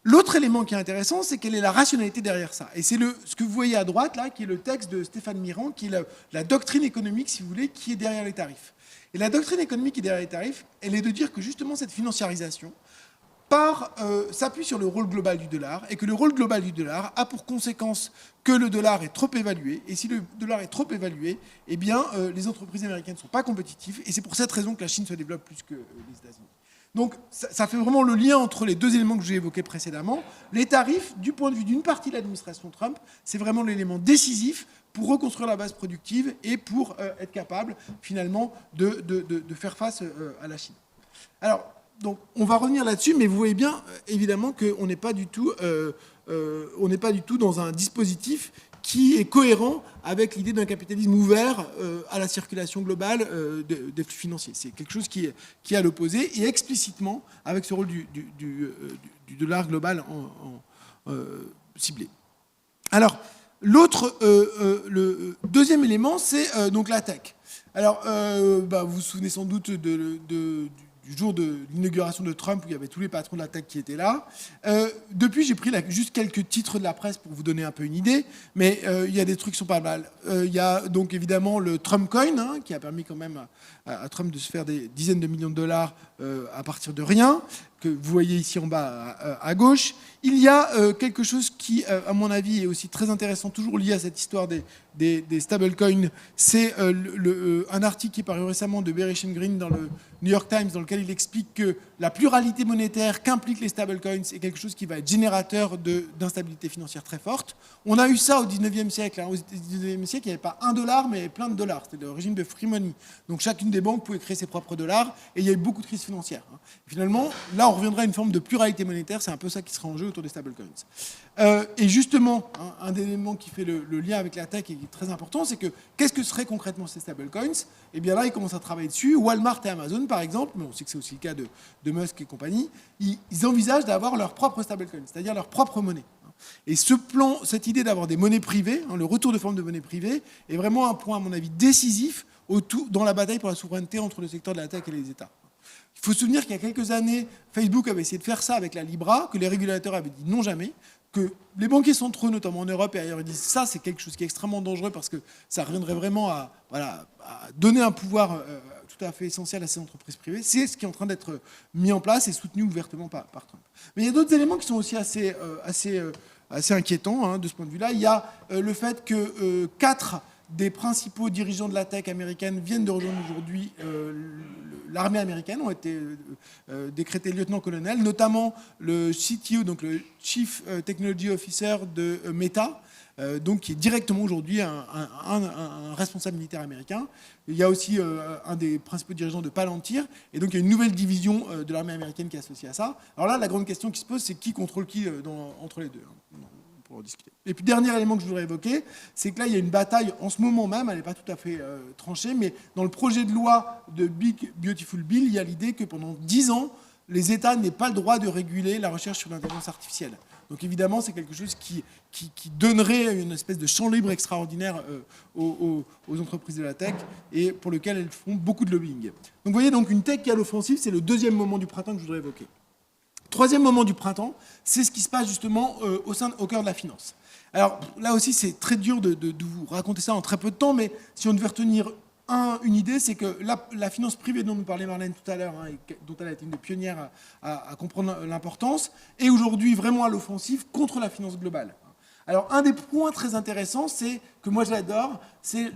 L'autre élément qui est intéressant, c'est quelle est la rationalité derrière ça. Et c'est ce que vous voyez à droite, là, qui est le texte de Stéphane Mirand, qui est la doctrine économique, si vous voulez, qui est derrière les tarifs. Et la doctrine économique qui est derrière les tarifs, elle est de dire que justement cette financiarisation s'appuie sur le rôle global du dollar, et que le rôle global du dollar a pour conséquence que le dollar est trop évalué, et si le dollar est trop évalué, eh bien, les entreprises américaines ne sont pas compétitives, et c'est pour cette raison que la Chine se développe plus que les États-Unis. Donc ça fait vraiment le lien entre les deux éléments que j'ai évoqués précédemment. Les tarifs, du point de vue d'une partie de l'administration Trump, c'est vraiment l'élément décisif pour reconstruire la base productive et pour être capable finalement de faire face à la Chine. Alors, donc, on va revenir là-dessus, mais vous voyez bien évidemment qu'on n'est pas du tout dans un dispositif qui est cohérent avec l'idée d'un capitalisme ouvert à la circulation globale des flux financiers. C'est quelque chose qui est à l'opposé et explicitement avec ce rôle du dollar global ciblé. Alors, le deuxième élément, c'est donc la tech. Alors, vous vous souvenez sans doute du jour de l'inauguration de Trump où il y avait tous les patrons de la tech qui étaient là. Depuis, j'ai pris juste quelques titres de la presse pour vous donner un peu une idée, mais il y a des trucs qui sont pas mal. Il y a donc évidemment le Trump Coin, qui a permis quand même à Trump de se faire des dizaines de millions de dollars à partir de rien, que vous voyez ici en bas à gauche. Il y a quelque chose qui, à mon avis, est aussi très intéressant, toujours lié à cette histoire des stablecoins. C'est un article qui est paru récemment de Barry Green dans le New York Times, dans lequel il explique que la pluralité monétaire qu'impliquent les stablecoins est quelque chose qui va être générateur d'instabilité financière très forte. On a eu ça au 19e siècle. Au 19e siècle, il n'y avait pas un dollar, mais plein de dollars. C'était le régime de free money. Donc chacune des banques pouvait créer ses propres dollars, et il y a eu beaucoup de crises financières. Finalement, là, on reviendra à une forme de pluralité monétaire. C'est un peu ça qui sera en jeu autour des stablecoins. Et justement, un des éléments qui fait le lien avec la tech et qui est très important, c'est que qu'est-ce que seraient concrètement ces stablecoins? Et bien là, ils commencent à travailler dessus. Walmart et Amazon, par exemple, mais on sait que c'est aussi le cas de Musk et compagnie, ils envisagent d'avoir leur propre stablecoin, c'est-à-dire leur propre monnaie. Et cette idée d'avoir des monnaies privées, le retour de forme de monnaie privée, est vraiment un point, à mon avis, décisif dans la bataille pour la souveraineté entre le secteur de la tech et les États. Il faut se souvenir qu'il y a quelques années, Facebook avait essayé de faire ça avec la Libra, que les régulateurs avaient dit non jamais, que les banquiers centraux, notamment en Europe et ailleurs, ils disent ça, c'est quelque chose qui est extrêmement dangereux parce que ça reviendrait vraiment à donner un pouvoir tout à fait essentiel à ces entreprises privées. C'est ce qui est en train d'être mis en place et soutenu ouvertement par Trump. Mais il y a d'autres éléments qui sont aussi assez inquiétants de ce point de vue-là. Il y a le fait que 4 des principaux dirigeants de la tech américaine viennent de rejoindre aujourd'hui l'armée américaine, ont été décrétés lieutenant-colonel, notamment le CTO, donc le Chief Technology Officer de Meta, donc qui est directement aujourd'hui un responsable militaire américain. Il y a aussi un des principaux dirigeants de Palantir, et donc il y a une nouvelle division de l'armée américaine qui est associée à ça. Alors là, la grande question qui se pose, c'est qui contrôle qui entre les deux. Pour en discuter. Et puis, dernier élément que je voudrais évoquer, c'est que là, il y a une bataille en ce moment même, elle n'est pas tout à fait tranchée, mais dans le projet de loi de Big Beautiful Bill, il y a l'idée que pendant 10 ans, les États n'aient pas le droit de réguler la recherche sur l'intelligence artificielle. Donc évidemment, c'est quelque chose qui donnerait une espèce de champ libre extraordinaire aux entreprises de la tech et pour lequel elles font beaucoup de lobbying. Donc vous voyez, donc une tech qui est à l'offensive, c'est le deuxième moment du printemps que je voudrais évoquer. troisième moment du printemps, c'est ce qui se passe justement au cœur de la finance. Alors là aussi, c'est très dur de vous raconter ça en très peu de temps, mais si on devait retenir une idée, c'est que la finance privée dont nous parlait Marlène tout à l'heure, et dont elle a été une des pionnières à comprendre l'importance, est aujourd'hui vraiment à l'offensive contre la finance globale. Alors, un des points très intéressants, c'est que moi j'adore, c'est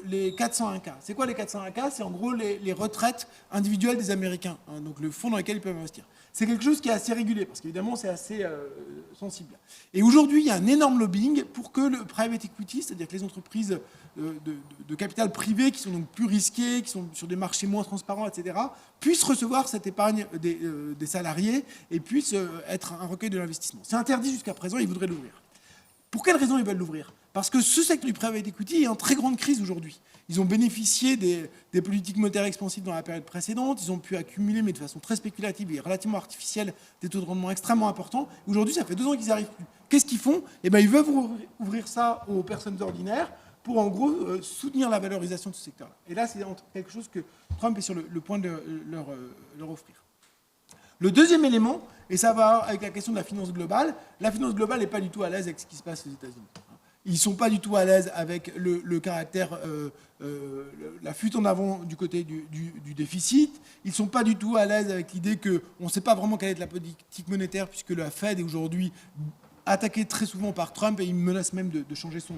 les 401K. C'est quoi les 401K? C'est en gros les retraites individuelles des Américains, donc le fonds dans lequel ils peuvent investir. C'est quelque chose qui est assez régulé, parce qu'évidemment c'est assez sensible. Et aujourd'hui, il y a un énorme lobbying pour que le private equity, c'est-à-dire que les entreprises de capital privé qui sont donc plus risquées, qui sont sur des marchés moins transparents, etc., puissent recevoir cette épargne des salariés et puissent être un recueil de l'investissement. C'est interdit jusqu'à présent, ils voudraient l'ouvrir. Pour quelles raisons ils veulent l'ouvrir? Parce que ce secteur du private equity est en très grande crise aujourd'hui. Ils ont bénéficié des politiques monétaires expansives dans la période précédente, ils ont pu accumuler, mais de façon très spéculative et relativement artificielle, des taux de rendement extrêmement importants. Aujourd'hui, ça fait 2 ans qu'ils n'y arrivent plus. Qu'est-ce qu'ils font? Eh bien, ils veulent ouvrir ça aux personnes ordinaires pour, en gros, soutenir la valorisation de ce secteur-là. Et là, c'est quelque chose que Trump est sur le point de leur offrir. Le deuxième élément, et ça va avec la question de la finance globale n'est pas du tout à l'aise avec ce qui se passe aux États-Unis. Ils ne sont pas du tout à l'aise avec le caractère, la fuite en avant du côté du déficit. Ils ne sont pas du tout à l'aise avec l'idée qu'on ne sait pas vraiment quelle est la politique monétaire, puisque la Fed est aujourd'hui attaquée très souvent par Trump et il menace même de changer son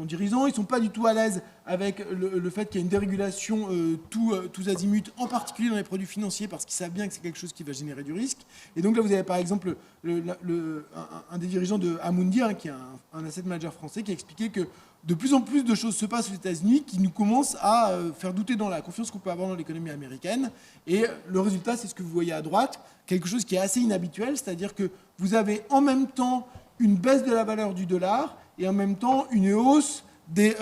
dirigeant. Ils ne sont pas du tout à l'aise avec le fait qu'il y a une dérégulation tous azimuts, en particulier dans les produits financiers, parce qu'ils savent bien que c'est quelque chose qui va générer du risque. Et donc là, vous avez par exemple un des dirigeants de Amundi, qui est un asset manager français, qui a expliqué que de plus en plus de choses se passent aux États-Unis qui nous commencent à faire douter dans la confiance qu'on peut avoir dans l'économie américaine. Et le résultat, c'est ce que vous voyez à droite, quelque chose qui est assez inhabituel, c'est-à-dire que vous avez en même temps une baisse de la valeur du dollar et en même temps une hausse des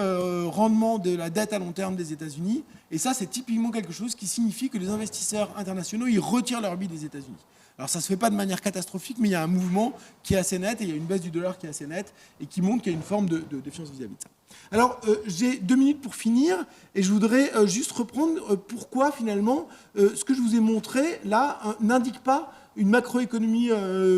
rendements de la dette à long terme des États-Unis. Et ça, c'est typiquement quelque chose qui signifie que les investisseurs internationaux, ils retirent leur billes des États-Unis. Alors ça ne se fait pas de manière catastrophique, mais il y a un mouvement qui est assez net, et il y a une baisse du dollar qui est assez nette, et qui montre qu'il y a une forme de défiance vis-à-vis de ça. Alors, j'ai 2 minutes pour finir, et je voudrais juste reprendre pourquoi, finalement, ce que je vous ai montré, là, n'indique pas une macroéconomie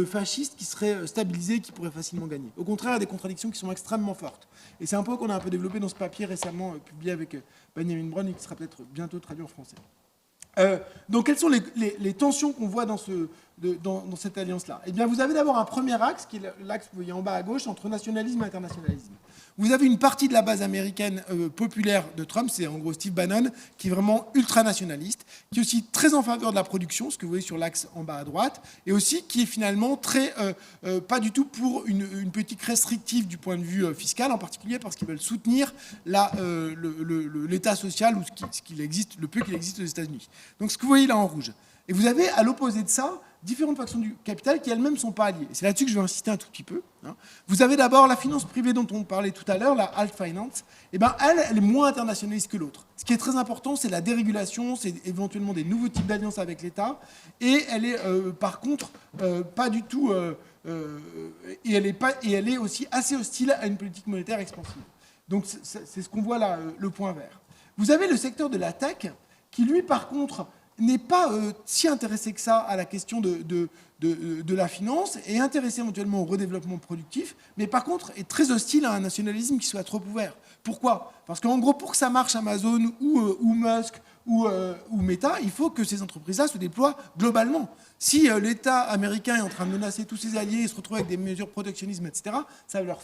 fasciste qui serait stabilisée et qui pourrait facilement gagner. Au contraire, il y a des contradictions qui sont extrêmement fortes. Et c'est un point qu'on a un peu développé dans ce papier récemment publié avec Benjamin Brown et qui sera peut-être bientôt traduit en français. Donc, quelles sont les tensions qu'on voit dans cette alliance-là? Eh bien, vous avez d'abord un premier axe, qui est l'axe que vous voyez en bas à gauche, entre nationalisme et internationalisme. Vous avez une partie de la base américaine populaire de Trump, c'est en gros Steve Bannon, qui est vraiment ultranationaliste, qui est aussi très en faveur de la production, ce que vous voyez sur l'axe en bas à droite, et aussi qui est finalement pas du tout pour une politique restrictive du point de vue fiscal, en particulier parce qu'ils veulent soutenir l'État social, ou le peu qu'il existe aux États-Unis. Donc ce que vous voyez là en rouge. Et vous avez, à l'opposé de ça, différentes factions du capital qui elles-mêmes ne sont pas alliées. C'est là-dessus que je vais insister un tout petit peu. Vous avez d'abord la finance privée dont on parlait tout à l'heure, la alt finance. Eh ben, elle est moins internationaliste que l'autre. Ce qui est très important, c'est la dérégulation, c'est éventuellement des nouveaux types d'alliances avec l'État. Et elle est, par contre, pas du tout... et elle est aussi assez hostile à une politique monétaire expansive. Donc c'est ce qu'on voit là, le point vert. Vous avez le secteur de la tech, qui lui, par contre, n'est pas si intéressé que ça à la question de la finance, et intéressé éventuellement au redéveloppement productif, mais par contre est très hostile à un nationalisme qui soit trop ouvert. Pourquoi? Parce qu'en gros, pour que ça marche Amazon ou Musk ou Meta, il faut que ces entreprises-là se déploient globalement. Si l'État américain est en train de menacer tous ses alliés et se retrouve avec des mesures de protectionnisme, etc., ça va leur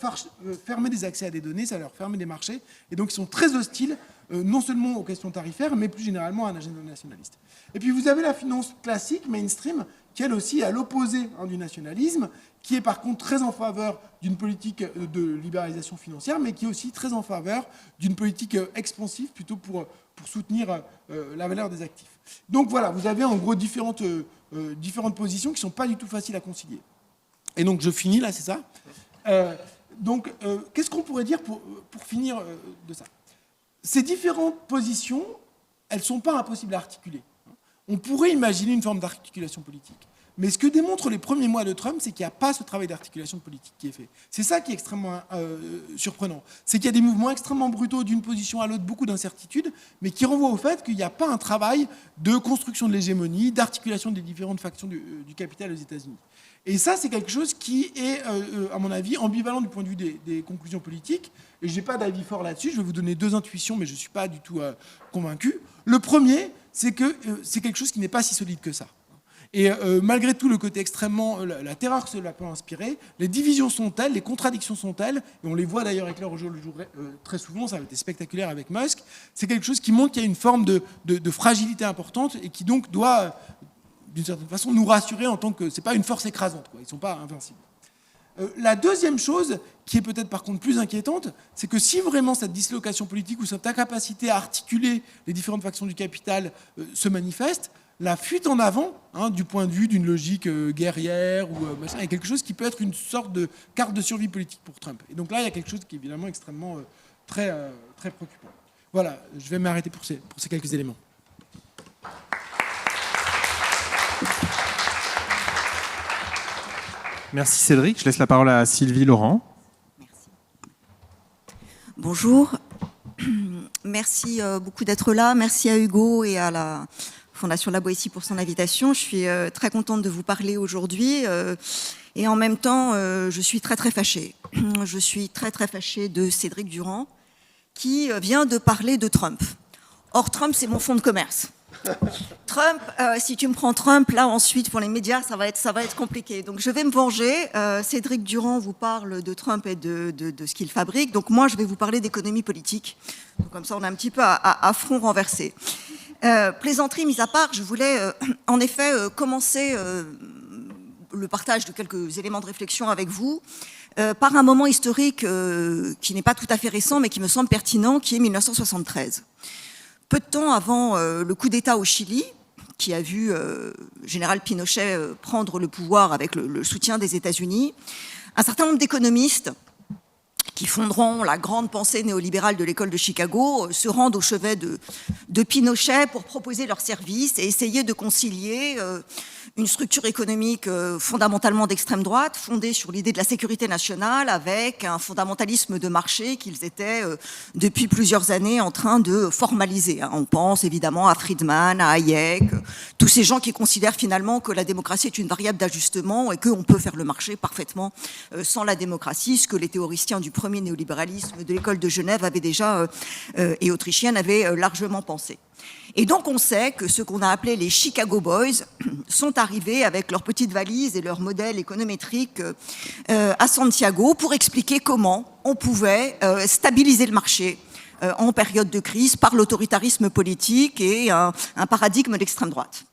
fermer des accès à des données, ça va leur fermer des marchés, et donc ils sont très hostiles non seulement aux questions tarifaires, mais plus généralement à un agenda nationaliste. Et puis vous avez la finance classique, mainstream, qui elle aussi est à l'opposé du nationalisme, qui est par contre très en faveur d'une politique de libéralisation financière, mais qui est aussi très en faveur d'une politique expansive, plutôt pour soutenir la valeur des actifs. Donc voilà, vous avez en gros différentes positions qui ne sont pas du tout faciles à concilier. Et donc je finis là, c'est ça. Donc qu'est-ce qu'on pourrait dire pour finir de ça? Ces différentes positions, elles ne sont pas impossibles à articuler. On pourrait imaginer une forme d'articulation politique. Mais ce que démontrent les premiers mois de Trump, c'est qu'il n'y a pas ce travail d'articulation politique qui est fait. C'est ça qui est extrêmement surprenant. C'est qu'il y a des mouvements extrêmement brutaux d'une position à l'autre, beaucoup d'incertitudes, mais qui renvoient au fait qu'il n'y a pas un travail de construction de l'hégémonie, d'articulation des différentes factions du capital aux États-Unis. Et ça, c'est quelque chose qui est, à mon avis, ambivalent du point de vue des conclusions politiques. Et je n'ai pas d'avis fort là-dessus. Je vais vous donner 2 intuitions, mais je ne suis pas du tout convaincu. Le premier, c'est que c'est quelque chose qui n'est pas si solide que ça. Et malgré tout, le côté extrêmement, la terreur que cela peut inspirer, les divisions sont telles, les contradictions sont telles, et on les voit d'ailleurs éclore au jour le jour très souvent, ça a été spectaculaire avec Musk, c'est quelque chose qui montre qu'il y a une forme de fragilité importante et qui donc doit, d'une certaine façon, nous rassurer en tant que... C'est pas une force écrasante, quoi. Ils ne sont pas invincibles. La deuxième chose, qui est peut-être par contre plus inquiétante, c'est que si vraiment cette dislocation politique ou cette incapacité à articuler les différentes factions du capital se manifeste, la fuite en avant, du point de vue d'une logique guerrière ou machin, est quelque chose qui peut être une sorte de carte de survie politique pour Trump. Et donc là, il y a quelque chose qui est évidemment extrêmement très préoccupant. Voilà, je vais m'arrêter pour ces quelques éléments. Merci Cédric. Je laisse la parole à Sylvie Laurent. Merci. Bonjour. Merci beaucoup d'être là. Merci à Hugo et à la Fondation La Boétie pour son invitation. Je suis très contente de vous parler aujourd'hui et en même temps, je suis très fâchée. Je suis très fâchée de Cédric Durand qui vient de parler de Trump. Or, Trump, c'est mon fonds de commerce. Trump, si tu me prends Trump, là ensuite pour les médias, ça va être compliqué. Donc je vais me venger. Cédric Durand vous parle de Trump et de ce qu'il fabrique. Donc moi, je vais vous parler d'économie politique. Donc, comme ça, on est un petit peu à front renversé. Plaisanterie mise à part, je voulais en effet commencer le partage de quelques éléments de réflexion avec vous par un moment historique qui n'est pas tout à fait récent, mais qui me semble pertinent, qui est 1973. Peu de temps avant le coup d'État au Chili, qui a vu général Pinochet prendre le pouvoir avec le soutien des États-Unis, un certain nombre d'économistes qui fonderont la grande pensée néolibérale de l'école de Chicago, se rendent au chevet de Pinochet pour proposer leurs services et essayer de concilier une structure économique fondamentalement d'extrême droite, fondée sur l'idée de la sécurité nationale, avec un fondamentalisme de marché qu'ils étaient depuis plusieurs années en train de formaliser. On pense évidemment à Friedman, à Hayek, tous ces gens qui considèrent finalement que la démocratie est une variable d'ajustement et qu'on peut faire le marché parfaitement sans la démocratie, ce que les théoriciens du premier néolibéralisme de l'école de Genève avaient déjà, et autrichienne, avaient largement pensé. Et donc on sait que ceux qu'on a appelés les Chicago Boys sont arrivés avec leurs petites valises et leurs modèles économétriques à Santiago pour expliquer comment on pouvait stabiliser le marché en période de crise par l'autoritarisme politique et un paradigme d'extrême droite.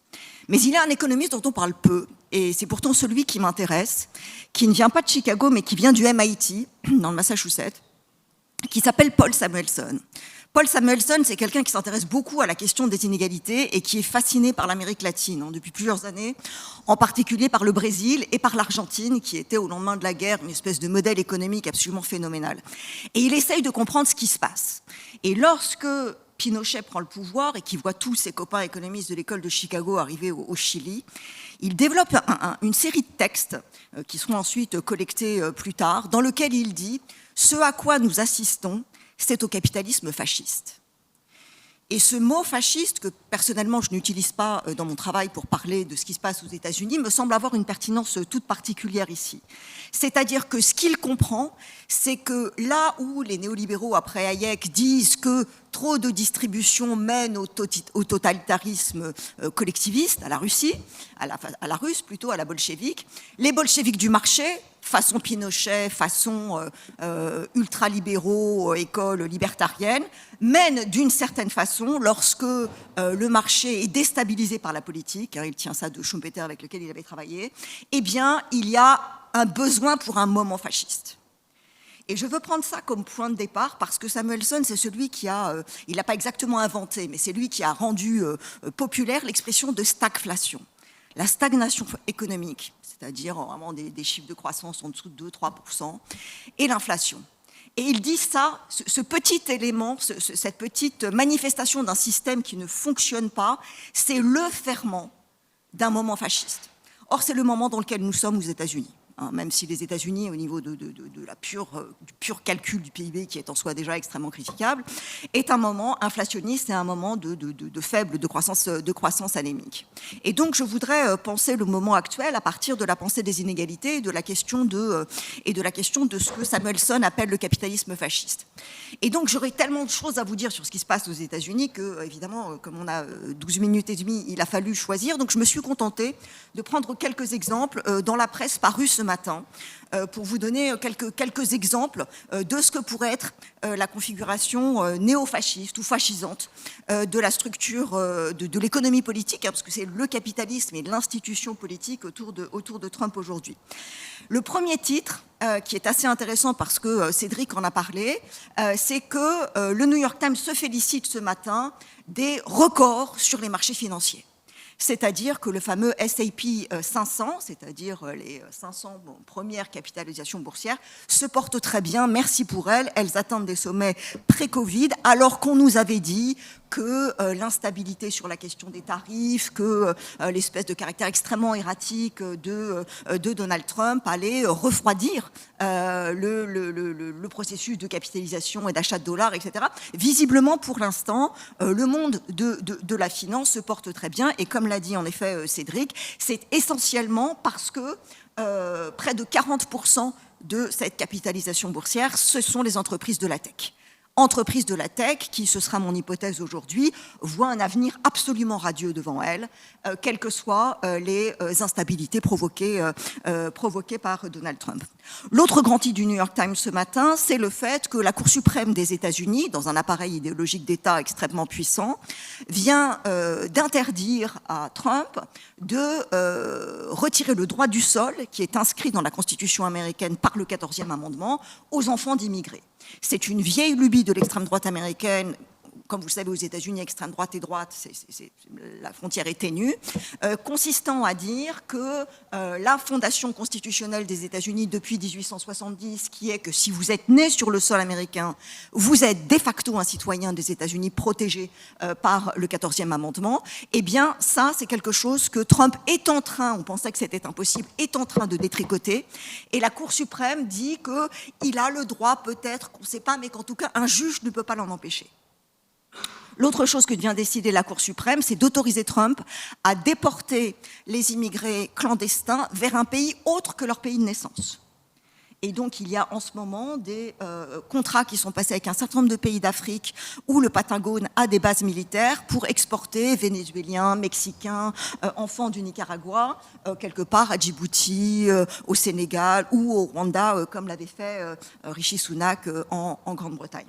Mais il y a un économiste dont on parle peu, et c'est pourtant celui qui m'intéresse, qui ne vient pas de Chicago, mais qui vient du MIT, dans le Massachusetts, qui s'appelle Paul Samuelson. Paul Samuelson, c'est quelqu'un qui s'intéresse beaucoup à la question des inégalités et qui est fasciné par l'Amérique latine depuis plusieurs années, en particulier par le Brésil et par l'Argentine, qui était au lendemain de la guerre une espèce de modèle économique absolument phénoménal. Et il essaye de comprendre ce qui se passe. Et lorsque Pinochet prend le pouvoir et qu'il voit tous ses copains économistes de l'école de Chicago arriver au Chili, il développe une série de textes qui seront ensuite collectés plus tard, dans lequel il dit « Ce à quoi nous assistons, c'est au capitalisme fasciste ». Et ce mot fasciste, que personnellement je n'utilise pas dans mon travail pour parler de ce qui se passe aux États-Unis, me semble avoir une pertinence toute particulière ici. C'est-à-dire que ce qu'il comprend, c'est que là où les néolibéraux, après Hayek, disent que trop de distribution mène au totalitarisme collectiviste, à la Russie, à la russe plutôt, à la bolchevique, les bolcheviques du marché, façon Pinochet, façon ultralibéraux, école libertarienne, mènent d'une certaine façon, lorsque le marché est déstabilisé par la politique, il tient ça de Schumpeter avec lequel il avait travaillé, eh bien, il y a un besoin pour un moment fasciste. Et je veux prendre ça comme point de départ parce que Samuelson, c'est celui qui il n'a pas exactement inventé, mais c'est lui qui a rendu populaire l'expression de stagflation. La stagnation économique, c'est-à-dire vraiment des chiffres de croissance en dessous de 2-3%, et l'inflation. Et il dit ça, ce petit élément, cette petite manifestation d'un système qui ne fonctionne pas, c'est le ferment d'un moment fasciste. Or, c'est le moment dans lequel nous sommes aux États-Unis. Même si les États-Unis, au niveau du pur calcul du PIB, qui est en soi déjà extrêmement critiquable, est un moment inflationniste et un moment de faible, de croissance anémique. Et donc, je voudrais penser le moment actuel à partir de la pensée des inégalités et de la question de ce que Samuelson appelle le capitalisme fasciste. Et donc, j'aurais tellement de choses à vous dire sur ce qui se passe aux États-Unis que, évidemment, comme on a 12 minutes et demie, il a fallu choisir. Donc, je me suis contentée de prendre quelques exemples dans la presse parue ce matin pour vous donner quelques exemples de ce que pourrait être la configuration néo-fasciste ou fascisante de la structure de l'économie politique, parce que c'est le capitalisme et l'institution politique autour de Trump aujourd'hui. Le premier titre, qui est assez intéressant parce que Cédric en a parlé, c'est que le New York Times se félicite ce matin des records sur les marchés financiers. C'est-à-dire que le fameux S&P 500, c'est-à-dire les 500 premières capitalisations boursières, se portent très bien, merci pour elles. Elles atteignent des sommets pré-Covid, alors qu'on nous avait dit que l'instabilité sur la question des tarifs, que l'espèce de caractère extrêmement erratique de Donald Trump allait refroidir le processus de capitalisation et d'achat de dollars, etc. Visiblement, pour l'instant, le monde de la finance se porte très bien, et comme l'a dit en effet Cédric, c'est essentiellement parce que près de 40% de cette capitalisation boursière, ce sont les entreprises de la tech. Entreprises de la tech qui, ce sera mon hypothèse aujourd'hui, voient un avenir absolument radieux devant elles, quelles que soient les instabilités provoquées par Donald Trump. L'autre grand titre du New York Times ce matin, c'est le fait que la Cour suprême des États-Unis, dans un appareil idéologique d'État extrêmement puissant, vient d'interdire à Trump de retirer le droit du sol, qui est inscrit dans la Constitution américaine par le 14e amendement, aux enfants d'immigrés. C'est une vieille lubie de l'extrême droite américaine. Comme vous le savez, aux États-Unis, extrême droite et droite, la frontière est ténue, consistant à dire que la fondation constitutionnelle des États-Unis depuis 1870, qui est que si vous êtes né sur le sol américain, vous êtes de facto un citoyen des États-Unis protégé par le 14e amendement, eh bien, ça, c'est quelque chose que Trump est en train, on pensait que c'était impossible, est en train de détricoter. Et la Cour suprême dit qu'il a le droit, peut-être, qu'on ne sait pas, mais qu'en tout cas, un juge ne peut pas l'en empêcher. L'autre chose que vient décider la Cour suprême, c'est d'autoriser Trump à déporter les immigrés clandestins vers un pays autre que leur pays de naissance. Et donc, il y a en ce moment des contrats qui sont passés avec un certain nombre de pays d'Afrique où le Pentagone a des bases militaires pour exporter Vénézuéliens, Mexicains, enfants du Nicaragua, quelque part à Djibouti, au Sénégal ou au Rwanda, comme l'avait fait Rishi Sunak en Grande-Bretagne.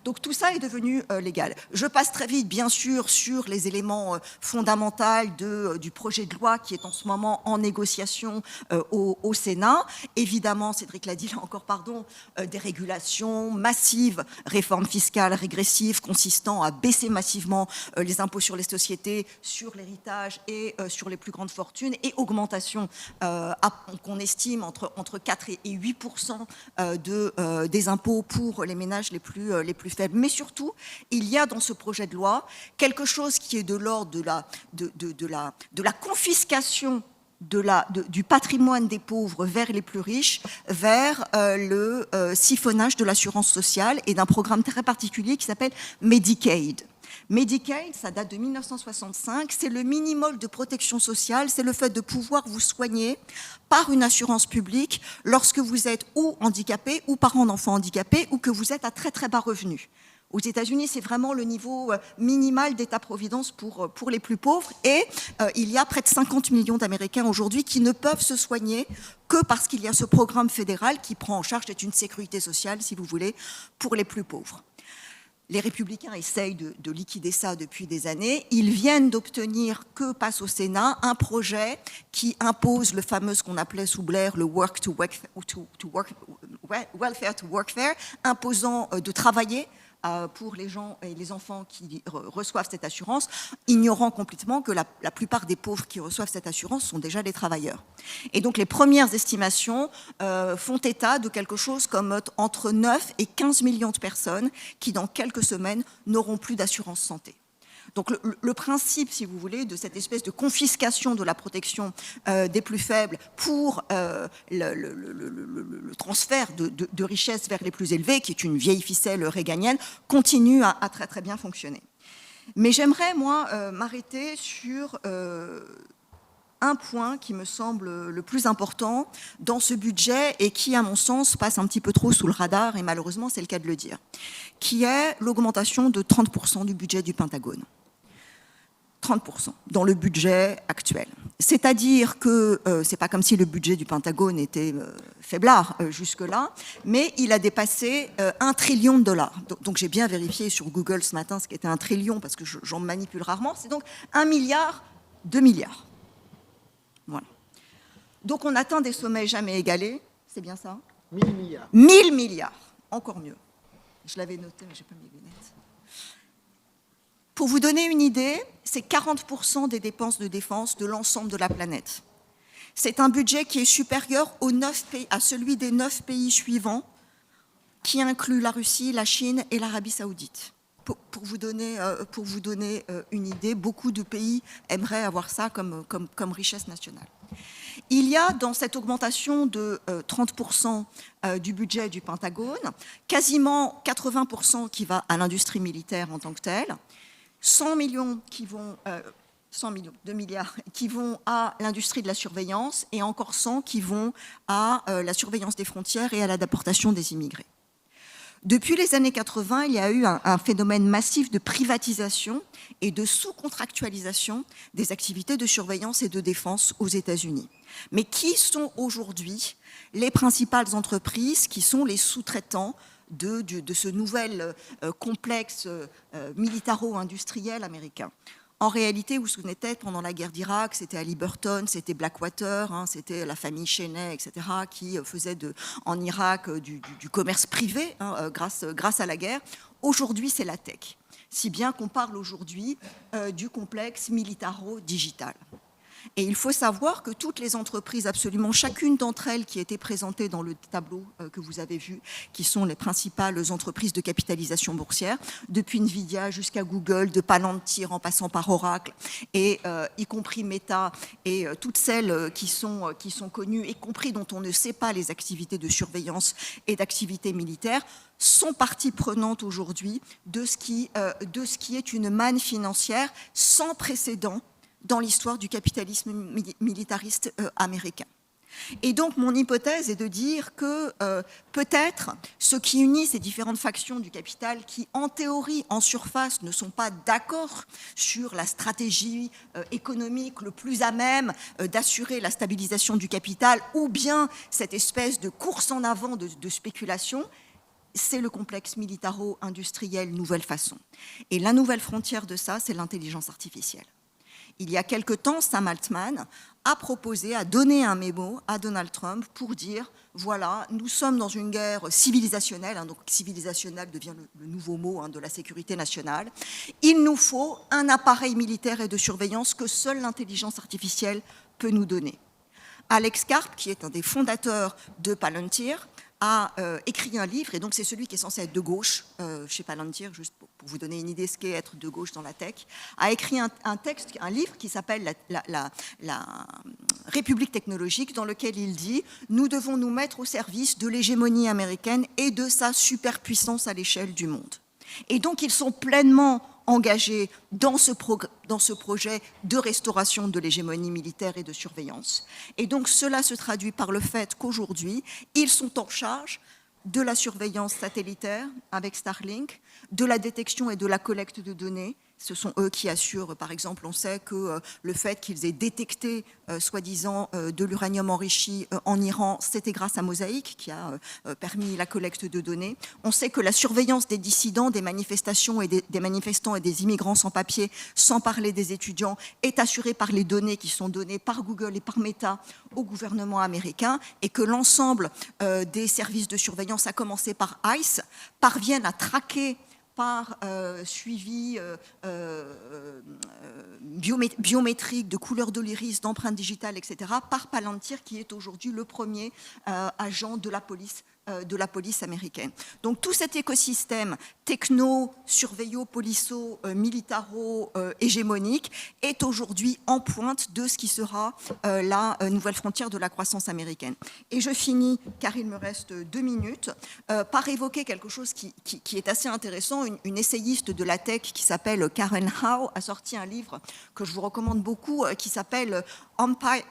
Donc tout ça est devenu légal. Je passe très vite, bien sûr, sur les éléments fondamentaux du projet de loi qui est en ce moment en négociation au Sénat. Évidemment, Cédric l'a dit, là encore, pardon, des régulations massives, réformes fiscales régressives consistant à baisser massivement les impôts sur les sociétés, sur l'héritage et sur les plus grandes fortunes, et augmentation qu'on estime entre 4 et 8% des impôts pour les ménages les plus faible. Mais surtout, il y a dans ce projet de loi quelque chose qui est de l'ordre de la confiscation du patrimoine des pauvres vers les plus riches, vers le siphonnage de l'assurance sociale et d'un programme très particulier qui s'appelle Medicaid. Medicaid, ça date de 1965, c'est le minimum de protection sociale, c'est le fait de pouvoir vous soigner par une assurance publique lorsque vous êtes ou handicapé ou parent d'enfants handicapés ou que vous êtes à très très bas revenus. Aux États-Unis, c'est vraiment le niveau minimal d'État-providence pour les plus pauvres. Et il y a près de 50 millions d'Américains aujourd'hui qui ne peuvent se soigner que parce qu'il y a ce programme fédéral qui prend en charge, c'est une sécurité sociale, si vous voulez, pour les plus pauvres. Les Républicains essayent de liquider ça depuis des années. Ils viennent d'obtenir que passe au Sénat un projet qui impose le fameux, ce qu'on appelait sous Blair, le welfare to workfare, imposant de travailler pour les gens et les enfants qui reçoivent cette assurance, ignorant complètement que la plupart des pauvres qui reçoivent cette assurance sont déjà des travailleurs. Et donc les premières estimations font état de quelque chose comme entre 9 et 15 millions de personnes qui dans quelques semaines n'auront plus d'assurance santé. Donc le principe, si vous voulez, de cette espèce de confiscation de la protection des plus faibles pour le transfert de richesses vers les plus élevés, qui est une vieille ficelle réganienne, continue à très très bien fonctionner. Mais j'aimerais, moi, m'arrêter sur un point qui me semble le plus important dans ce budget et qui, à mon sens, passe un petit peu trop sous le radar, et malheureusement, c'est le cas de le dire, qui est l'augmentation de 30% du budget du Pentagone. 30% dans le budget actuel. C'est-à-dire que c'est pas comme si le budget du Pentagone était faiblard jusque-là, mais il a dépassé $1 trillion. Donc j'ai bien vérifié sur Google ce matin ce qu'était 1 trillion, parce que j'en manipule rarement. C'est donc 1 milliard, 2 milliards. Voilà. Donc on atteint des sommets jamais égalés, c'est bien ça ? 1000 milliards. 1000 milliards, encore mieux. Je l'avais noté, mais j'ai pas mes lunettes. Pour vous donner une idée, c'est 40% des dépenses de défense de l'ensemble de la planète. C'est un budget qui est supérieur à celui des 9 pays suivants, qui incluent la Russie, la Chine et l'Arabie Saoudite. Pour vous donner une idée, beaucoup de pays aimeraient avoir ça comme richesse nationale. Il y a dans cette augmentation de 30% du budget du Pentagone, quasiment 80% qui va à l'industrie militaire en tant que telle, 100 millions qui vont, 2 milliards qui vont à l'industrie de la surveillance et encore 100 qui vont à la surveillance des frontières et à la déportation des immigrés. Depuis les années 80, il y a eu un phénomène massif de privatisation et de sous-contractualisation des activités de surveillance et de défense aux États-Unis. Mais qui sont aujourd'hui les principales entreprises qui sont les sous-traitants de ce nouvel complexe militaro-industriel américain? En réalité, vous vous souvenez peut-être, pendant la guerre d'Irak, c'était Halliburton, c'était Blackwater, c'était la famille Cheney, etc., qui faisait en Irak du commerce privé grâce à la guerre. Aujourd'hui, c'est la tech. Si bien qu'on parle aujourd'hui du complexe militaro-digital. Et il faut savoir que toutes les entreprises, absolument chacune d'entre elles qui étaient présentées dans le tableau que vous avez vu, qui sont les principales entreprises de capitalisation boursière, depuis Nvidia jusqu'à Google, de Palantir en passant par Oracle, et y compris Meta, et toutes celles qui sont connues, y compris dont on ne sait pas les activités de surveillance et d'activités militaires, sont partie prenante aujourd'hui de ce qui est une manne financière sans précédent dans l'histoire du capitalisme militariste américain. Et donc, mon hypothèse est de dire que peut-être ce qui unit ces différentes factions du capital qui, en théorie, en surface, ne sont pas d'accord sur la stratégie économique le plus à même d'assurer la stabilisation du capital, ou bien cette espèce de course en avant de spéculation, c'est le complexe militaro-industriel nouvelle façon. Et la nouvelle frontière de ça, c'est l'intelligence artificielle. Il y a quelque temps, Sam Altman a donné un mémo à Donald Trump pour dire, voilà, nous sommes dans une guerre civilisationnelle, donc civilisationnel devient le nouveau mot de la sécurité nationale. Il nous faut un appareil militaire et de surveillance que seule l'intelligence artificielle peut nous donner. Alex Karp, qui est un des fondateurs de Palantir, a écrit un livre, et donc c'est celui qui est censé être de gauche chez Palantir, juste pour vous donner une idée de ce qu'est être de gauche dans la tech, a écrit un livre qui s'appelle la République technologique, dans lequel il dit « Nous devons nous mettre au service de l'hégémonie américaine et de sa superpuissance à l'échelle du monde ». Et donc ils sont pleinement engagés dans ce projet de restauration de l'hégémonie militaire et de surveillance. Et donc cela se traduit par le fait qu'aujourd'hui, ils sont en charge de la surveillance satellitaire avec Starlink, de la détection et de la collecte de données. Ce sont eux qui assurent, par exemple, on sait que le fait qu'ils aient détecté, soi-disant, de l'uranium enrichi en Iran, c'était grâce à Mosaic, qui a permis la collecte de données. On sait que la surveillance des dissidents, des manifestations et des manifestants et des immigrants sans papier, sans parler des étudiants, est assurée par les données qui sont données par Google et par Meta au gouvernement américain, et que l'ensemble des services de surveillance, à commencer par ICE, parviennent à traquer par suivi biométrique de couleur de l'iris, d'empreintes digitales, etc., par Palantir, qui est aujourd'hui le premier agent de la police de la police américaine. Donc tout cet écosystème techno, surveillo, polico, militaro, hégémonique est aujourd'hui en pointe de ce qui sera la nouvelle frontière de la croissance américaine. Et je finis, car il me reste 2 minutes, par évoquer quelque chose qui est assez intéressant. Une essayiste de la tech qui s'appelle Karen Howe a sorti un livre que je vous recommande beaucoup, qui s'appelle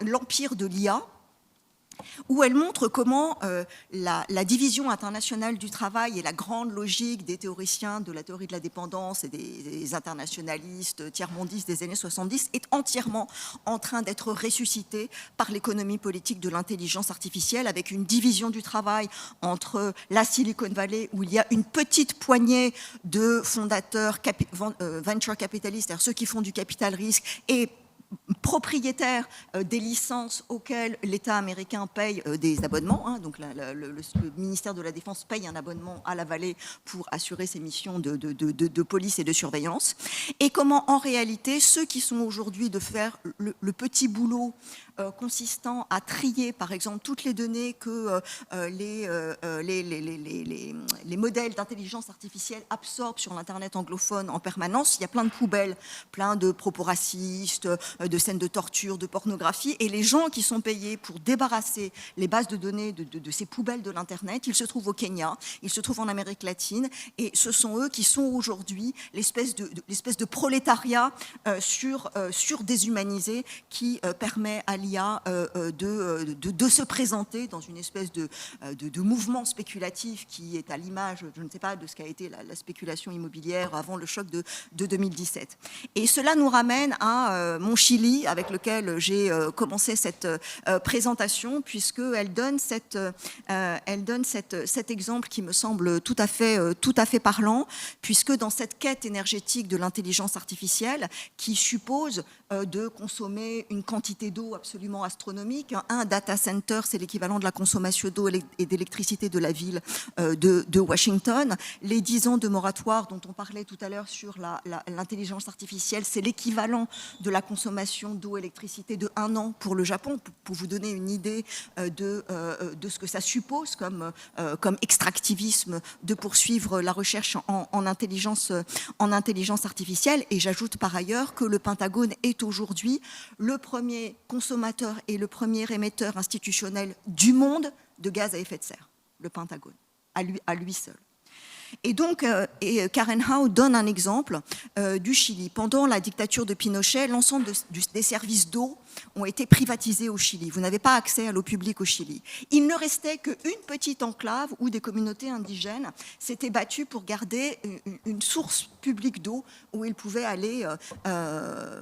L'Empire de l'IA, où elle montre comment la division internationale du travail et la grande logique des théoriciens de la théorie de la dépendance et des internationalistes tiers-mondistes des années 70 est entièrement en train d'être ressuscitée par l'économie politique de l'intelligence artificielle, avec une division du travail entre la Silicon Valley, où il y a une petite poignée de fondateurs venture capitalistes, c'est-à-dire ceux qui font du capital risque, et propriétaires des licences auxquelles l'État américain paye des abonnements. Hein, donc le ministère de la Défense paye un abonnement à la Vallée pour assurer ses missions de police et de surveillance. Et comment, en réalité, ceux qui sont aujourd'hui de faire le petit boulot consistant à trier, par exemple, toutes les données que les modèles d'intelligence artificielle absorbent sur l'Internet anglophone en permanence. Il y a plein de poubelles, plein de propos racistes, de scènes de torture, de pornographie. Et les gens qui sont payés pour débarrasser les bases de données de ces poubelles de l'Internet, ils se trouvent au Kenya, ils se trouvent en Amérique latine. Et ce sont eux qui sont aujourd'hui l'espèce de prolétariat surdéshumanisé qui permet à l'IA de se présenter dans une espèce de mouvement spéculatif qui est à l'image, je ne sais pas, de ce qu'a été la spéculation immobilière avant le choc de 2017. Et cela nous ramène à mon Chili, avec lequel j'ai commencé cette présentation, puisqu'elle donne cet exemple qui me semble tout à fait parlant, puisque dans cette quête énergétique de l'intelligence artificielle, qui suppose de consommer une quantité d'eau absolument astronomique. Un data center, c'est l'équivalent de la consommation d'eau et d'électricité de la ville de Washington. Les 10 ans de moratoire dont on parlait tout à l'heure sur l'intelligence artificielle, c'est l'équivalent de la consommation d'eau et d'électricité de 1 an pour le Japon, pour vous donner une idée de ce que ça suppose comme extractivisme de poursuivre la recherche en intelligence artificielle. Et j'ajoute par ailleurs que le Pentagone est aujourd'hui le premier consommateur et le premier émetteur institutionnel du monde de gaz à effet de serre, le Pentagone, à lui seul. Et donc, Karen Howe donne un exemple du Chili. Pendant la dictature de Pinochet, l'ensemble des services d'eau ont été privatisés au Chili. Vous n'avez pas accès à l'eau publique au Chili. Il ne restait qu'une petite enclave où des communautés indigènes s'étaient battues pour garder une source publique d'eau où ils pouvaient aller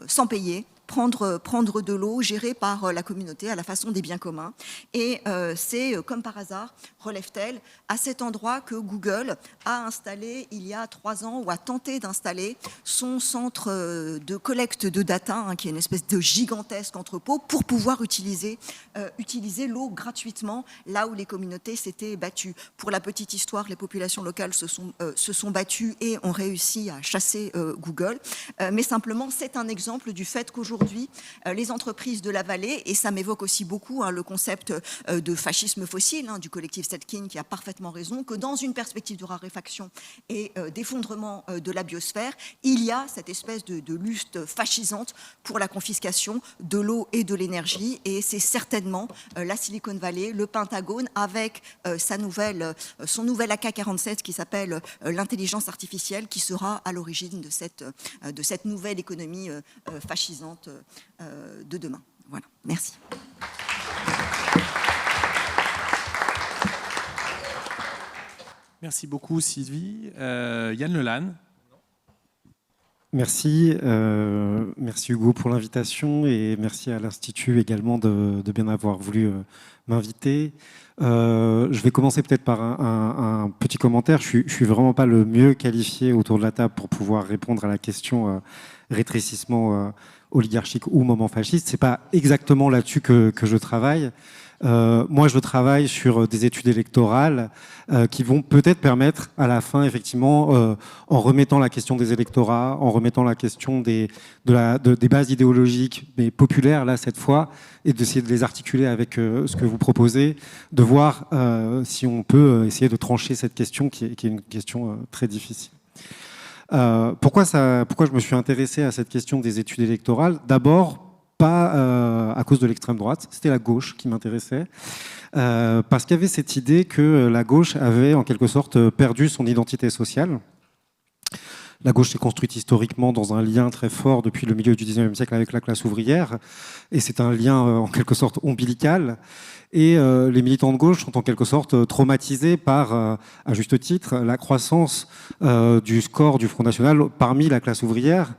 sans payer, prendre de l'eau gérée par la communauté à la façon des biens communs. Et c'est, comme par hasard, relève-t-elle, à cet endroit que Google a installé il y a 3 ans, ou a tenté d'installer son centre de collecte de data, hein, qui est une espèce de gigantesque entrepôt, pour pouvoir utiliser l'eau gratuitement là où les communautés s'étaient battues. Pour la petite histoire, les populations locales se sont battues et ont réussi à chasser Google. Mais simplement, c'est un exemple du fait qu'aujourd'hui, les entreprises de la vallée, et ça m'évoque aussi beaucoup le concept de fascisme fossile du collectif Setkin, qui a parfaitement raison, que dans une perspective de raréfaction et d'effondrement de la biosphère, il y a cette espèce de lutte fascisante pour la confiscation de l'eau et de l'énergie, et c'est certainement la Silicon Valley, le Pentagone, avec son nouvel AK-47 qui s'appelle l'intelligence artificielle, qui sera à l'origine de cette nouvelle économie fascisante de demain. Voilà, merci. Merci beaucoup Sylvie. Yann Lelanne. Merci Hugo pour l'invitation et merci à l'Institut également de bien avoir voulu m'inviter. Je vais commencer peut-être par un petit commentaire. Je suis vraiment pas le mieux qualifié autour de la table pour pouvoir répondre à la question rétrécissement oligarchique ou moment fasciste. C'est pas exactement là-dessus que je travaille. Moi, je travaille sur des études électorales qui vont peut-être permettre à la fin, effectivement, en remettant la question des électorats, en remettant la question des bases idéologiques, mais populaires, là, cette fois, et d'essayer de les articuler avec ce que vous proposez, de voir si on peut essayer de trancher cette question qui est une question très difficile. Pourquoi je me suis intéressé à cette question des études électorales? D'abord, pas à cause de l'extrême droite, c'était la gauche qui m'intéressait, parce qu'il y avait cette idée que la gauche avait en quelque sorte perdu son identité sociale. La gauche s'est construite historiquement dans un lien très fort depuis le milieu du XIXe siècle avec la classe ouvrière, et c'est un lien en quelque sorte ombilical. Et les militants de gauche sont en quelque sorte traumatisés par, à juste titre, la croissance du score du Front National parmi la classe ouvrière.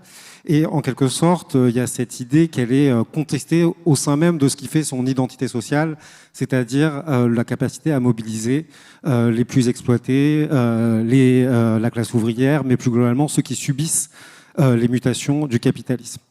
Et en quelque sorte, il y a cette idée qu'elle est contestée au sein même de ce qui fait son identité sociale, c'est-à-dire la capacité à mobiliser les plus exploités, la classe ouvrière, mais plus globalement ceux qui subissent les mutations du capitalisme.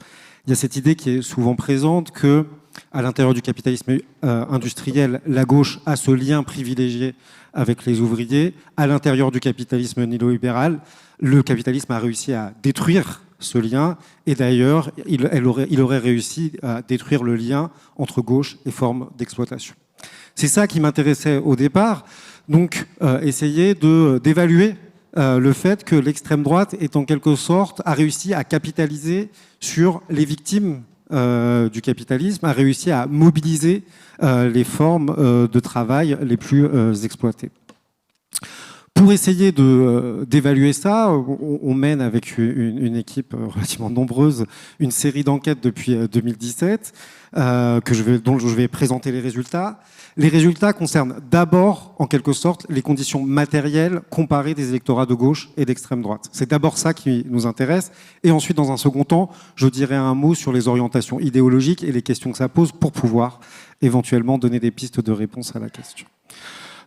Il y a cette idée qui est souvent présente que, à l'intérieur du capitalisme industriel, la gauche a ce lien privilégié avec les ouvriers. À l'intérieur du capitalisme néolibéral, le capitalisme a réussi à détruire ce lien, et d'ailleurs, il aurait réussi à détruire le lien entre gauche et forme d'exploitation. C'est ça qui m'intéressait au départ, donc essayer d'évaluer le fait que l'extrême droite est en quelque sorte a réussi à capitaliser sur les victimes du capitalisme, a réussi à mobiliser les formes de travail les plus exploitées. Pour essayer d'évaluer ça, on mène avec une équipe relativement nombreuse une série d'enquêtes depuis 2017 dont je vais présenter les résultats. Les résultats concernent d'abord, en quelque sorte, les conditions matérielles comparées des électorats de gauche et d'extrême droite. C'est d'abord ça qui nous intéresse. Et ensuite, dans un second temps, je dirai un mot sur les orientations idéologiques et les questions que ça pose pour pouvoir éventuellement donner des pistes de réponse à la question.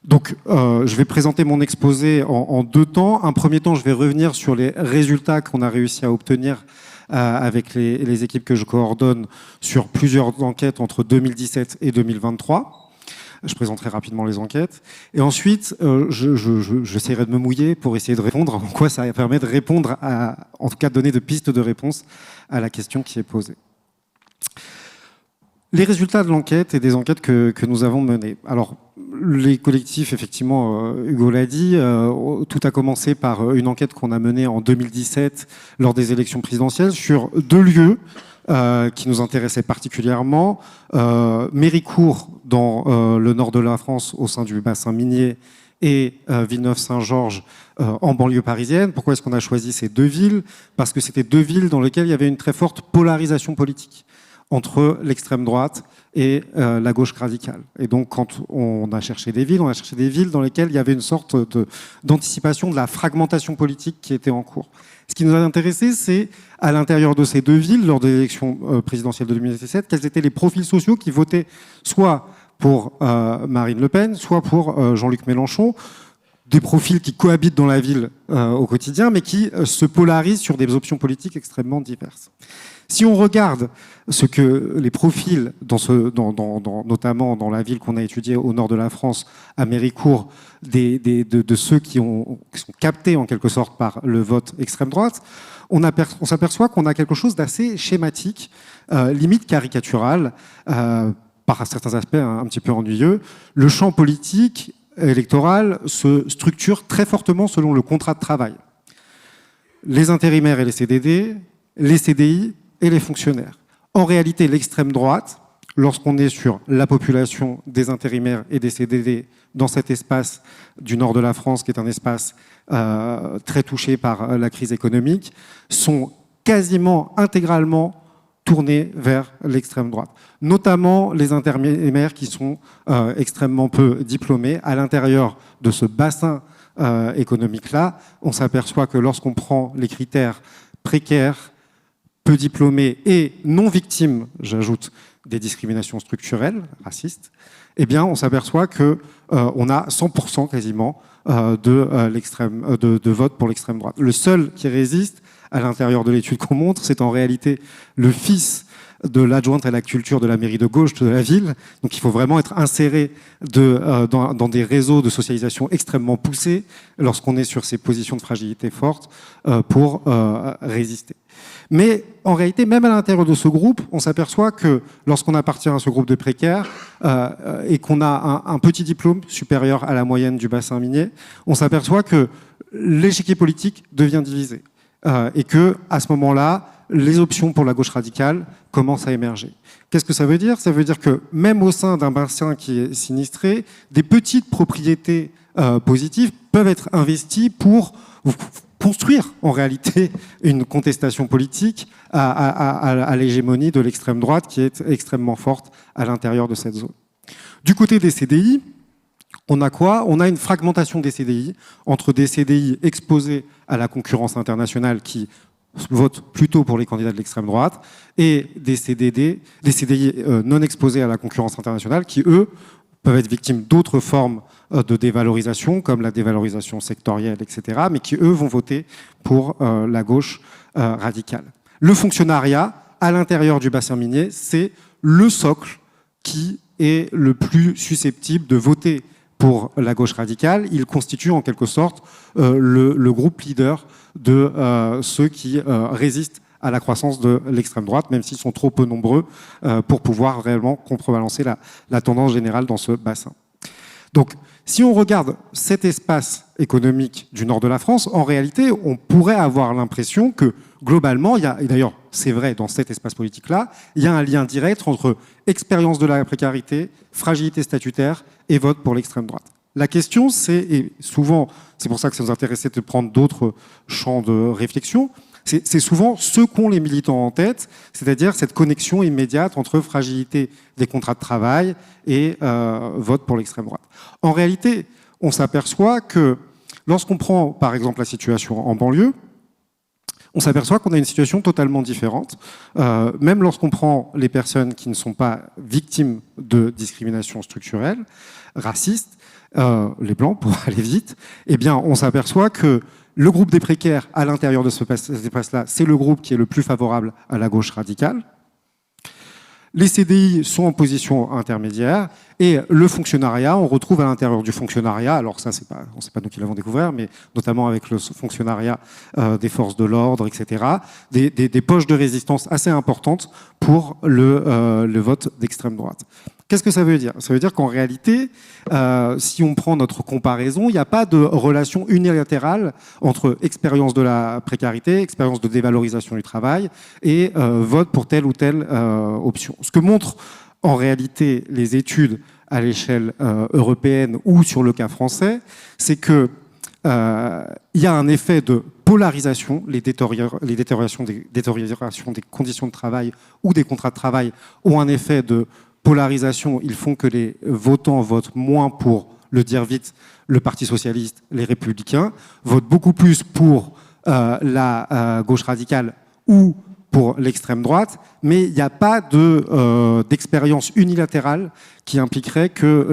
Donc, je vais présenter mon exposé en deux temps. Un premier temps, je vais revenir sur les résultats qu'on a réussi à obtenir avec les équipes que je coordonne sur plusieurs enquêtes entre 2017 et 2023. Je présenterai rapidement les enquêtes. Et ensuite, j'essaierai de me mouiller pour essayer de répondre, en quoi ça permet de répondre, en tout cas de donner des pistes de réponse à la question qui est posée. Les résultats de l'enquête et des enquêtes que nous avons menées. Alors, les collectifs, effectivement, Hugo l'a dit, tout a commencé par une enquête qu'on a menée en 2017 lors des élections présidentielles sur deux lieux qui nous intéressaient particulièrement. Méricourt, dans le nord de la France, au sein du bassin minier, et Villeneuve-Saint-Georges en banlieue parisienne. Pourquoi est-ce qu'on a choisi ces deux villes? Parce que c'était deux villes dans lesquelles il y avait une très forte polarisation politique entre l'extrême droite et la gauche radicale. Et donc, quand on a cherché des villes, on a cherché des villes dans lesquelles il y avait une sorte d'anticipation de la fragmentation politique qui était en cours. Ce qui nous a intéressé, c'est, à l'intérieur de ces deux villes, lors des élections présidentielles de 2017, quels étaient les profils sociaux qui votaient soit pour Marine Le Pen, soit pour Jean-Luc Mélenchon, des profils qui cohabitent dans la ville au quotidien, mais qui se polarisent sur des options politiques extrêmement diverses. Si on regarde ce que les profils, notamment dans la ville qu'on a étudiée au nord de la France, à Méricourt, de ceux qui sont captés en quelque sorte par le vote extrême droite, on s'aperçoit qu'on a quelque chose d'assez schématique, limite caricatural, par certains aspects un petit peu ennuyeux. Le champ politique électoral se structure très fortement selon le contrat de travail. Les intérimaires et les CDD, les CDI et les fonctionnaires. En réalité, l'extrême droite, lorsqu'on est sur la population des intérimaires et des CDD dans cet espace du nord de la France, qui est un espace très touché par la crise économique, sont quasiment intégralement tournés vers l'extrême droite. Notamment les intérimaires qui sont extrêmement peu diplômés. À l'intérieur de ce bassin économique-là, on s'aperçoit que lorsqu'on prend les critères précaires, peu diplômés et non victimes, j'ajoute, des discriminations structurelles, racistes, eh bien, on s'aperçoit qu'on a 100% quasiment de vote pour l'extrême droite. Le seul qui résiste à l'intérieur de l'étude qu'on montre, c'est en réalité le fils de l'adjointe à la culture de la mairie de gauche de la ville. Donc il faut vraiment être inséré dans des réseaux de socialisation extrêmement poussés lorsqu'on est sur ces positions de fragilité fortes pour résister. Mais en réalité, même à l'intérieur de ce groupe, on s'aperçoit que lorsqu'on appartient à ce groupe de précaires et qu'on a un petit diplôme supérieur à la moyenne du bassin minier, on s'aperçoit que l'échiquier politique devient divisé et que à ce moment-là, les options pour la gauche radicale commencent à émerger. Qu'est-ce que ça veut dire? Ça veut dire que même au sein d'un bassin qui est sinistré, des petites propriétés positives peuvent être investies pour construire en réalité une contestation politique à l'hégémonie de l'extrême droite qui est extrêmement forte à l'intérieur de cette zone. Du côté des CDI, on a quoi? On a une fragmentation des CDI entre des CDI exposés à la concurrence internationale qui votent plutôt pour les candidats de l'extrême droite et des CDI non exposés à la concurrence internationale qui, eux, peuvent être victimes d'autres formes de dévalorisation, comme la dévalorisation sectorielle, etc., mais qui, eux, vont voter pour la gauche radicale. Le fonctionnariat, à l'intérieur du bassin minier, c'est le socle qui est le plus susceptible de voter pour la gauche radicale. Il constitue en quelque sorte le groupe leader de ceux qui résistent à la croissance de l'extrême droite, même s'ils sont trop peu nombreux pour pouvoir réellement contrebalancer la tendance générale dans ce bassin. Donc, si on regarde cet espace économique du nord de la France, en réalité, on pourrait avoir l'impression que, globalement, et d'ailleurs, c'est vrai dans cet espace politique-là, il y a un lien direct entre expérience de la précarité, fragilité statutaire et vote pour l'extrême droite. La question, et souvent, c'est pour ça que ça nous intéressait de prendre d'autres champs de réflexion, c'est souvent ce qu'ont les militants en tête, c'est-à-dire cette connexion immédiate entre fragilité des contrats de travail et vote pour l'extrême droite. En réalité, on s'aperçoit que lorsqu'on prend par exemple la situation en banlieue, on s'aperçoit qu'on a une situation totalement différente. Même lorsqu'on prend les personnes qui ne sont pas victimes de discrimination structurelle, racistes, les blancs pour aller vite, eh bien on s'aperçoit que le groupe des précaires à l'intérieur de cet espace-là, c'est le groupe qui est le plus favorable à la gauche radicale. Les CDI sont en position intermédiaire et le fonctionnariat, on retrouve à l'intérieur du fonctionnariat, alors ça c'est pas nous qui l'avons découvert, mais notamment avec le fonctionnariat des forces de l'ordre, etc., des poches de résistance assez importantes pour le vote d'extrême droite. Qu'est-ce que ça veut dire? Ça veut dire qu'en réalité, si on prend notre comparaison, il n'y a pas de relation unilatérale entre expérience de la précarité, expérience de dévalorisation du travail et vote pour telle ou telle option. Ce que montrent en réalité les études à l'échelle européenne ou sur le cas français, c'est que il y a un effet de polarisation, les détériorations des conditions de travail ou des contrats de travail ont un effet de polarisation, ils font que les votants votent moins pour, le dire vite, le Parti socialiste, les Républicains, votent beaucoup plus pour la gauche radicale ou pour l'extrême droite, mais il n'y a pas d'expérience unilatérale qui impliquerait que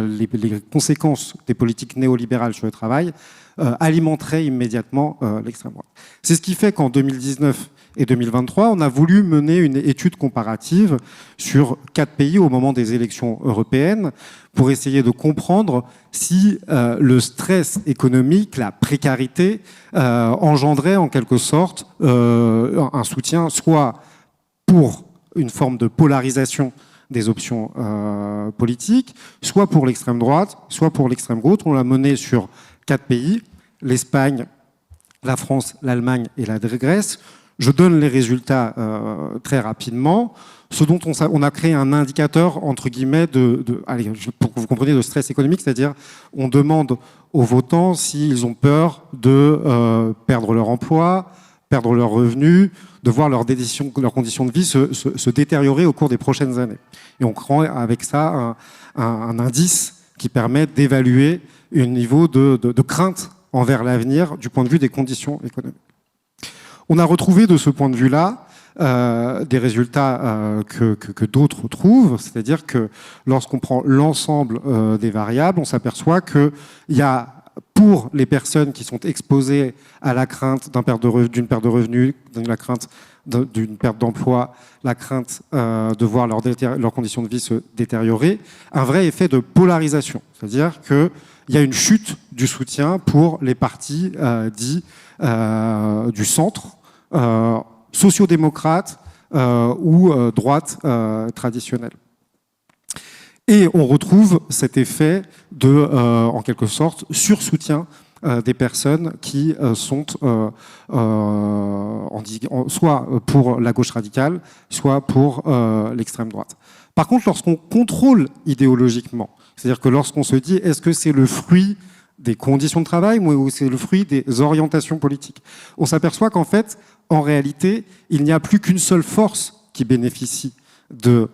les conséquences des politiques néolibérales sur le travail alimenteraient immédiatement l'extrême droite. C'est ce qui fait qu'en 2019 et 2023, on a voulu mener une étude comparative sur 4 pays au moment des élections européennes pour essayer de comprendre si le stress économique, la précarité, engendrait en quelque sorte un soutien soit pour une forme de polarisation des options politiques, soit pour l'extrême droite, soit pour l'extrême gauche. On l'a mené sur 4 pays, l'Espagne, la France, l'Allemagne et la Grèce. Je donne les résultats très rapidement. Ce dont on a créé un indicateur, entre guillemets, allez, pour que vous compreniez, de stress économique, c'est-à-dire on demande aux votants s'ils ont peur de perdre leur emploi, perdre leurs revenus, de voir leurs conditions de vie se détériorer au cours des prochaines années. Et on crée avec ça un indice qui permet d'évaluer un niveau de crainte envers l'avenir du point de vue des conditions économiques. On a retrouvé de ce point de vue-là des résultats que d'autres trouvent, c'est-à-dire que lorsqu'on prend l'ensemble des variables, on s'aperçoit qu'il y a pour les personnes qui sont exposées à la crainte d'une perte de revenus, la crainte d'une perte d'emploi, la crainte de voir leurs conditions de vie se détériorer, un vrai effet de polarisation. C'est-à-dire qu'il y a une chute du soutien pour les partis dits du centre, sociodémocrates ou droite traditionnelle. Et on retrouve cet effet de, en quelque sorte, sursoutien des personnes qui sont soit pour la gauche radicale, soit pour l'extrême droite. Par contre, lorsqu'on contrôle idéologiquement, c'est-à-dire que lorsqu'on se dit est-ce que c'est le fruit des conditions de travail ou c'est le fruit des orientations politiques, on s'aperçoit qu'en fait, en réalité, il n'y a plus qu'une seule force qui bénéficie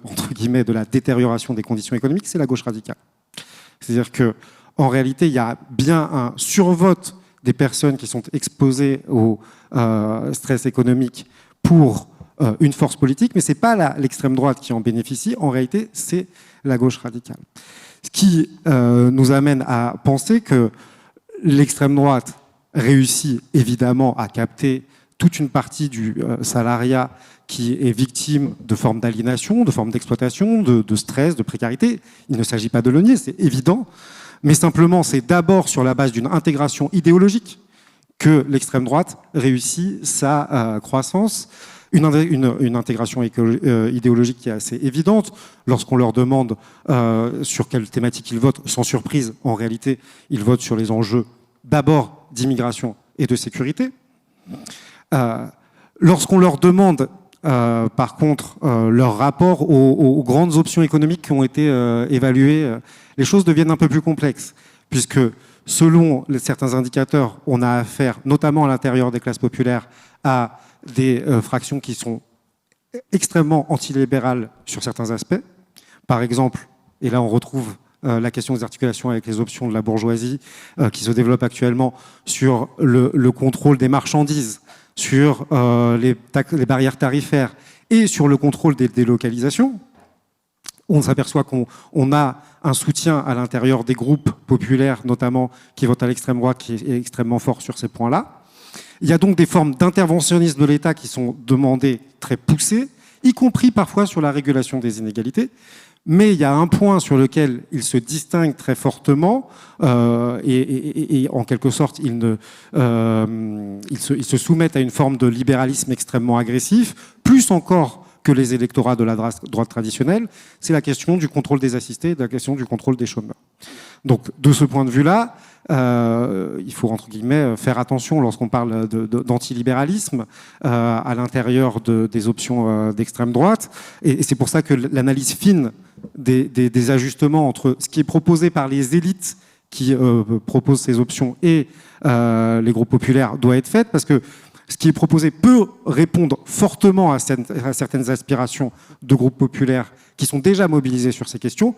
entre guillemets, de la détérioration des conditions économiques, c'est la gauche radicale. C'est-à-dire que, en réalité, il y a bien un survote des personnes qui sont exposées au stress économique pour une force politique, mais c'est pas l'extrême droite qui en bénéficie, en réalité, c'est la gauche radicale. Ce qui nous amène à penser que l'extrême droite réussit évidemment à capter toute une partie du salariat qui est victime de formes d'aliénation, de formes d'exploitation, de stress, de précarité. Il ne s'agit pas de le nier, c'est évident. Mais simplement, c'est d'abord sur la base d'une intégration idéologique que l'extrême droite réussit sa croissance. Une intégration idéologique qui est assez évidente. Lorsqu'on leur demande sur quelle thématique ils votent, sans surprise, en réalité, ils votent sur les enjeux d'abord d'immigration et de sécurité. Lorsqu'on leur demande par contre, leur rapport aux grandes options économiques qui ont été évaluées, les choses deviennent un peu plus complexes, puisque selon certains indicateurs, on a affaire, notamment à l'intérieur des classes populaires, à des fractions qui sont extrêmement antilibérales sur certains aspects. Par exemple, et là on retrouve la question des articulations avec les options de la bourgeoisie qui se développe actuellement sur le contrôle des marchandises, sur les barrières tarifaires et sur le contrôle des délocalisations. On s'aperçoit qu'on a un soutien à l'intérieur des groupes populaires, notamment qui votent à l'extrême droite, qui est extrêmement fort sur ces points-là. Il y a donc des formes d'interventionnisme de l'État qui sont demandées très poussées, y compris parfois sur la régulation des inégalités. Mais il y a un point sur lequel ils se distinguent très fortement et en quelque sorte ils se soumettent à une forme de libéralisme extrêmement agressif, plus encore que les électorats de la droite traditionnelle, c'est la question du contrôle des assistés, la question du contrôle des chômeurs. Donc de ce point de vue-là, il faut entre guillemets faire attention lorsqu'on parle d'antilibéralisme à l'intérieur des options d'extrême droite, et c'est pour ça que l'analyse fine des ajustements entre ce qui est proposé par les élites qui proposent ces options et les groupes populaires doit être faite, parce que ce qui est proposé peut répondre fortement à certaines aspirations de groupes populaires qui sont déjà mobilisés sur ces questions.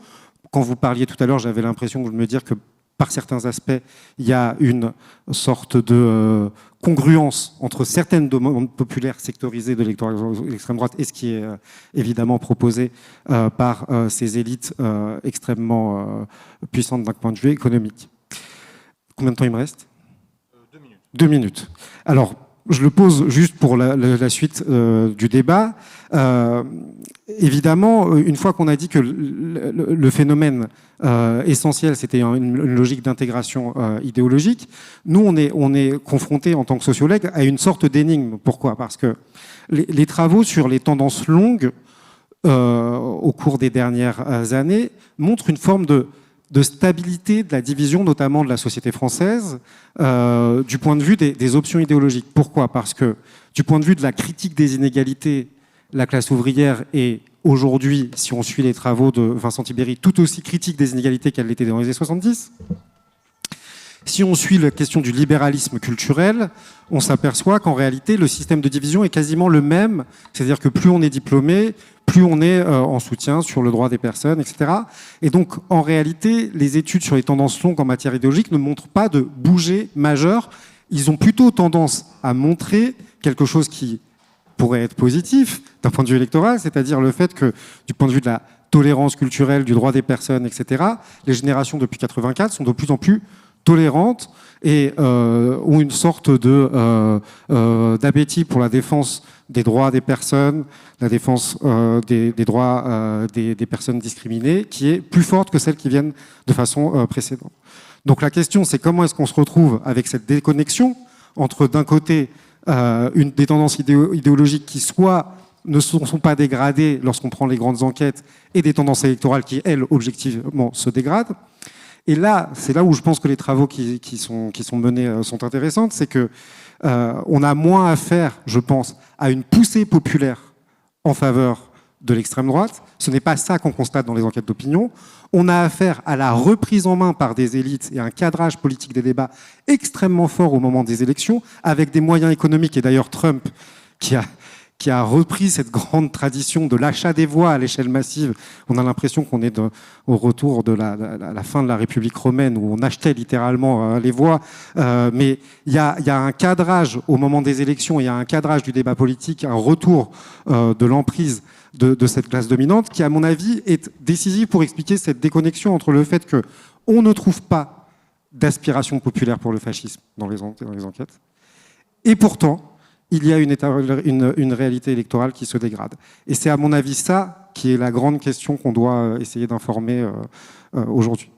Quand vous parliez tout à l'heure, j'avais l'impression de me dire que par certains aspects, il y a une sorte de congruence entre certaines demandes populaires sectorisées de l'extrême droite et ce qui est évidemment proposé par ces élites extrêmement puissantes d'un point de vue économique. Combien de temps il me reste ? 2 minutes. 2 minutes. Alors, je le pose juste pour la suite du débat. Évidemment, une fois qu'on a dit que le phénomène essentiel, c'était une logique d'intégration idéologique, nous, on est confrontés en tant que sociologues à une sorte d'énigme. Pourquoi ? Parce que les travaux sur les tendances longues au cours des dernières années montrent une forme de stabilité de la division, notamment de la société française, du point de vue des options idéologiques. Pourquoi ? Parce que du point de vue de la critique des inégalités, la classe ouvrière est aujourd'hui, si on suit les travaux de Vincent Tibéri, tout aussi critique des inégalités qu'elle l'était dans les années 70. Si on suit la question du libéralisme culturel, on s'aperçoit qu'en réalité, le système de division est quasiment le même. C'est-à-dire que plus on est diplômé, plus on est en soutien sur le droit des personnes, etc. Et donc, en réalité, les études sur les tendances longues en matière idéologique ne montrent pas de bouger majeur. Ils ont plutôt tendance à montrer quelque chose qui pourrait être positif d'un point de vue électoral, c'est-à-dire le fait que, du point de vue de la tolérance culturelle, du droit des personnes, etc., les générations depuis 84 sont de plus en plus tolérante et ou une sorte d'appétit pour la défense des droits des personnes, la défense des droits des personnes discriminées, qui est plus forte que celles qui viennent de façon précédente. Donc la question, c'est comment est-ce qu'on se retrouve avec cette déconnexion entre, d'un côté, des tendances idéologiques qui soit ne sont pas dégradées lorsqu'on prend les grandes enquêtes, et des tendances électorales qui, elles, objectivement, se dégradent. Et là, c'est là où je pense que les travaux qui sont menés sont intéressants, c'est que on a moins affaire, je pense, à une poussée populaire en faveur de l'extrême droite. Ce n'est pas ça qu'on constate dans les enquêtes d'opinion. On a affaire à la reprise en main par des élites et un cadrage politique des débats extrêmement fort au moment des élections, avec des moyens économiques, et d'ailleurs Trump, qui a repris cette grande tradition de l'achat des voix à l'échelle massive. On a l'impression qu'on est au retour de la fin de la République romaine, où on achetait littéralement les voix. Mais il y a un cadrage au moment des élections, il y a un cadrage du débat politique, un retour de l'emprise de cette classe dominante, qui, à mon avis, est décisif pour expliquer cette déconnexion entre le fait qu'on ne trouve pas d'aspiration populaire pour le fascisme dans les enquêtes, et pourtant, il y a une réalité électorale qui se dégrade. Et c'est à mon avis ça qui est la grande question qu'on doit essayer d'informer aujourd'hui.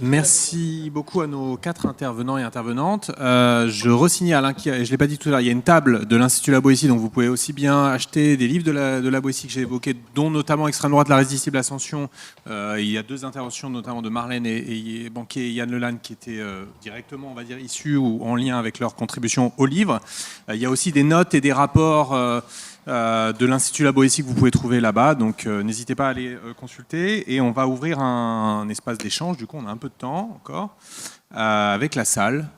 Merci beaucoup à nos 4 intervenants et intervenantes. Je re-signale, Alain, je ne l'ai pas dit tout à l'heure, il y a une table de l'Institut La Boétie, donc vous pouvez aussi bien acheter des livres de la Boétie que j'ai évoqués, dont notamment Extrême droite, la résistible ascension. Il y a 2 interventions, notamment de Marlène et Banquier et Yann Lelanne, qui étaient directement, on va dire, issus ou en lien avec leur contribution au livre. Il y a aussi des notes et des rapports de l'Institut La Boétie que vous pouvez trouver là-bas, donc n'hésitez pas à aller consulter, et on va ouvrir un espace d'échange, du coup on a un peu de temps encore, avec la salle.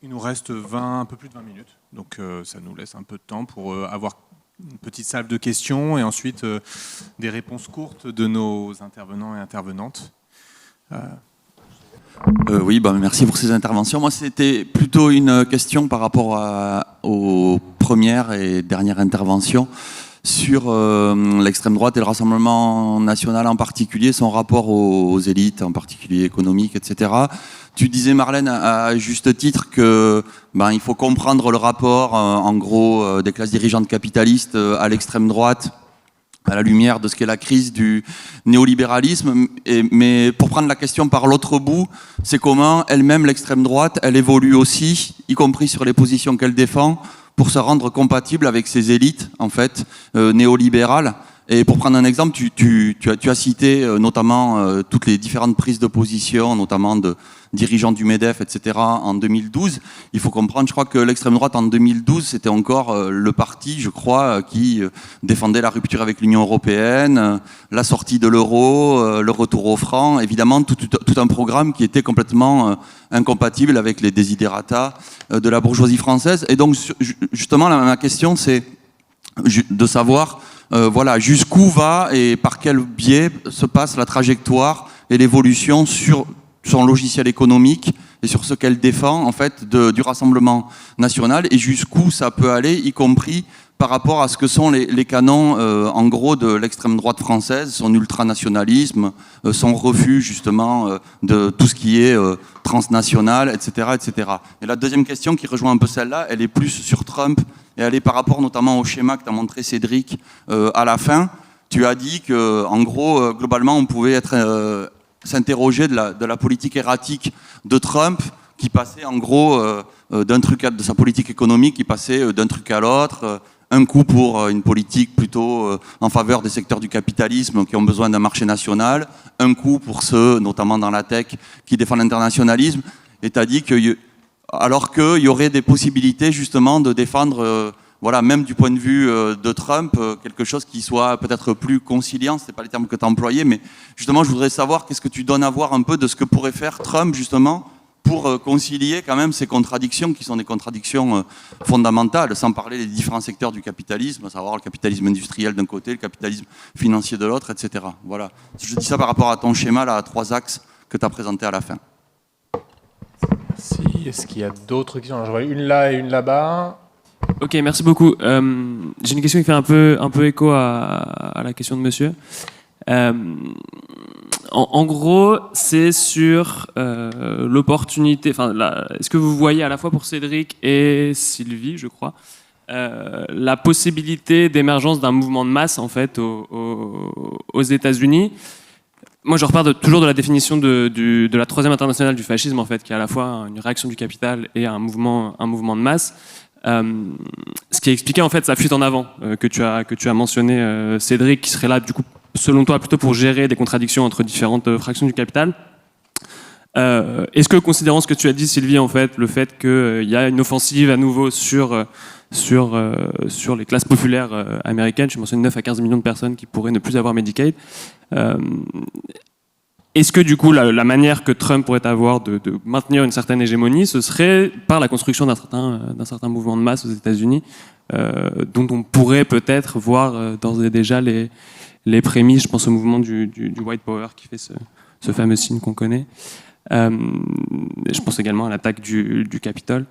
Il nous reste un peu plus de 20 minutes, donc ça nous laisse un peu de temps pour avoir une petite salve de questions, et ensuite des réponses courtes de nos intervenants et intervenantes. Oui, merci pour ces interventions. Moi, c'était plutôt une question par rapport aux premières et dernières interventions sur l'extrême droite et le Rassemblement national en particulier, son rapport aux élites, en particulier économiques, etc. Tu disais, Marlène, à juste titre que il faut comprendre le rapport, en gros, des classes dirigeantes capitalistes à l'extrême droite, à la lumière de ce qu'est la crise du néolibéralisme. Mais pour prendre la question par l'autre bout, c'est comment elle-même, l'extrême droite, elle évolue aussi, y compris sur les positions qu'elle défend, pour se rendre compatible avec ces élites, en fait, néolibérales. Et pour prendre un exemple, tu as cité notamment toutes les différentes prises de position, notamment de dirigeants du MEDEF, etc., en 2012. Il faut comprendre, je crois que l'extrême droite en 2012, c'était encore le parti, je crois, qui défendait la rupture avec l'Union européenne, la sortie de l'euro, le retour au franc, évidemment tout un programme qui était complètement incompatible avec les desiderata de la bourgeoisie française. Et donc, justement, ma question, c'est de savoir jusqu'où va et par quel biais se passe la trajectoire et l'évolution sur son logiciel économique et sur ce qu'elle défend en fait du Rassemblement national, et jusqu'où ça peut aller, y compris par rapport à ce que sont les canons en gros de l'extrême droite française, son ultranationalisme, son refus justement de tout ce qui est transnational, etc., etc. Et la deuxième question qui rejoint un peu celle-là, elle est plus sur Trump, et elle est par rapport notamment au schéma que tu as montré, Cédric, à la fin. Tu as dit que, en gros, globalement, on pouvait s'interroger de la politique erratique de Trump, qui passait en gros de sa politique économique, qui passait d'un truc à l'autre. Un coup pour une politique plutôt en faveur des secteurs du capitalisme qui ont besoin d'un marché national, un coup pour ceux, notamment dans la tech, qui défendent l'internationalisme. Et tu as dit alors qu'il y aurait des possibilités justement de défendre, même du point de vue de Trump, quelque chose qui soit peut-être plus conciliant, ce n'est pas les termes que tu as employés, mais justement je voudrais savoir qu'est-ce que tu donnes à voir un peu de ce que pourrait faire Trump justement pour concilier quand même ces contradictions qui sont des contradictions fondamentales, sans parler des différents secteurs du capitalisme, à savoir le capitalisme industriel d'un côté, le capitalisme financier de l'autre, etc. Voilà. Je dis ça par rapport à ton schéma là, à 3 axes que tu as présenté à la fin. Merci. Est-ce qu'il y a d'autres questions? J'en vois une là et une là-bas. Ok, merci beaucoup. J'ai une question qui fait un peu écho à la question de monsieur. En gros, c'est sur l'opportunité. Est-ce que vous voyez à la fois pour Cédric et Sylvie, je crois, la possibilité d'émergence d'un mouvement de masse en fait aux États-Unis? Moi, je repars toujours de la définition de la troisième internationale du fascisme, en fait, qui est à la fois une réaction du capital et un mouvement de masse. Ce qui expliquait en fait sa fuite en avant que tu as mentionné, Cédric, qui serait là, du coup, selon toi, plutôt pour gérer des contradictions entre différentes fractions du capital. Est-ce que, considérant ce que tu as dit, Sylvie, en fait, le fait qu'il y a une offensive à nouveau sur les classes populaires américaines, je mentionne 9 à 15 millions de personnes qui pourraient ne plus avoir Medicaid, est-ce que du coup la manière que Trump pourrait avoir de maintenir une certaine hégémonie, ce serait par la construction d'un certain mouvement de masse aux États-Unis, dont on pourrait peut-être voir d'ores et déjà les prémices? Je pense au mouvement du White Power qui fait ce fameux signe qu'on connaît. Je pense également à l'attaque du Capitole.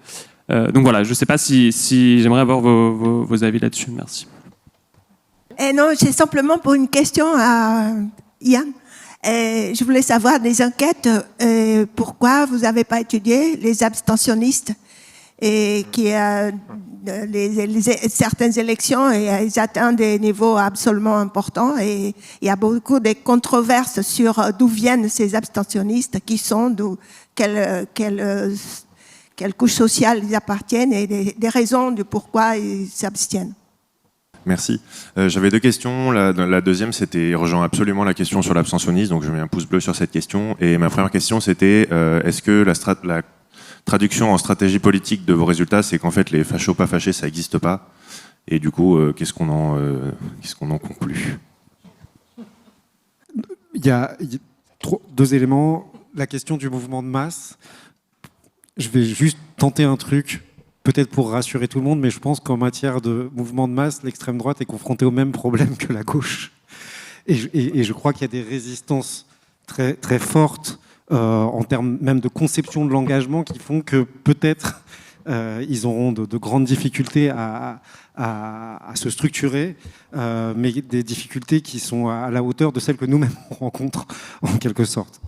Donc voilà, je ne sais pas si j'aimerais avoir vos avis là-dessus. Merci. Non, c'est simplement pour une question à Yann. Je voulais savoir des enquêtes, pourquoi vous n'avez pas étudié les abstentionnistes et certaines élections, et ils atteignent des niveaux absolument importants, et il y a beaucoup de controverses sur d'où viennent ces abstentionnistes, qui sont, quelle couche sociale ils appartiennent, et des raisons du pourquoi ils s'abstiennent. Merci. J'avais deux questions. La deuxième, c'était rejoint absolument la question sur l'abstentionnisme, donc je mets un pouce bleu sur cette question. Et ma première question, c'était est-ce que la traduction en stratégie politique de vos résultats, c'est qu'en fait les fachos pas fâchés, ça n'existe pas? Et du coup, qu'est-ce qu'on en conclut? Il y a deux éléments. La question du mouvement de masse. Je vais juste tenter un truc, peut-être pour rassurer tout le monde, mais je pense qu'en matière de mouvement de masse, l'extrême droite est confrontée au même problème que la gauche. Et je crois qu'il y a des résistances très, très fortes en termes même de conception de l'engagement qui font que peut-être ils auront de grandes difficultés à se structurer, mais des difficultés qui sont à la hauteur de celles que nous-mêmes on rencontre en quelque sorte.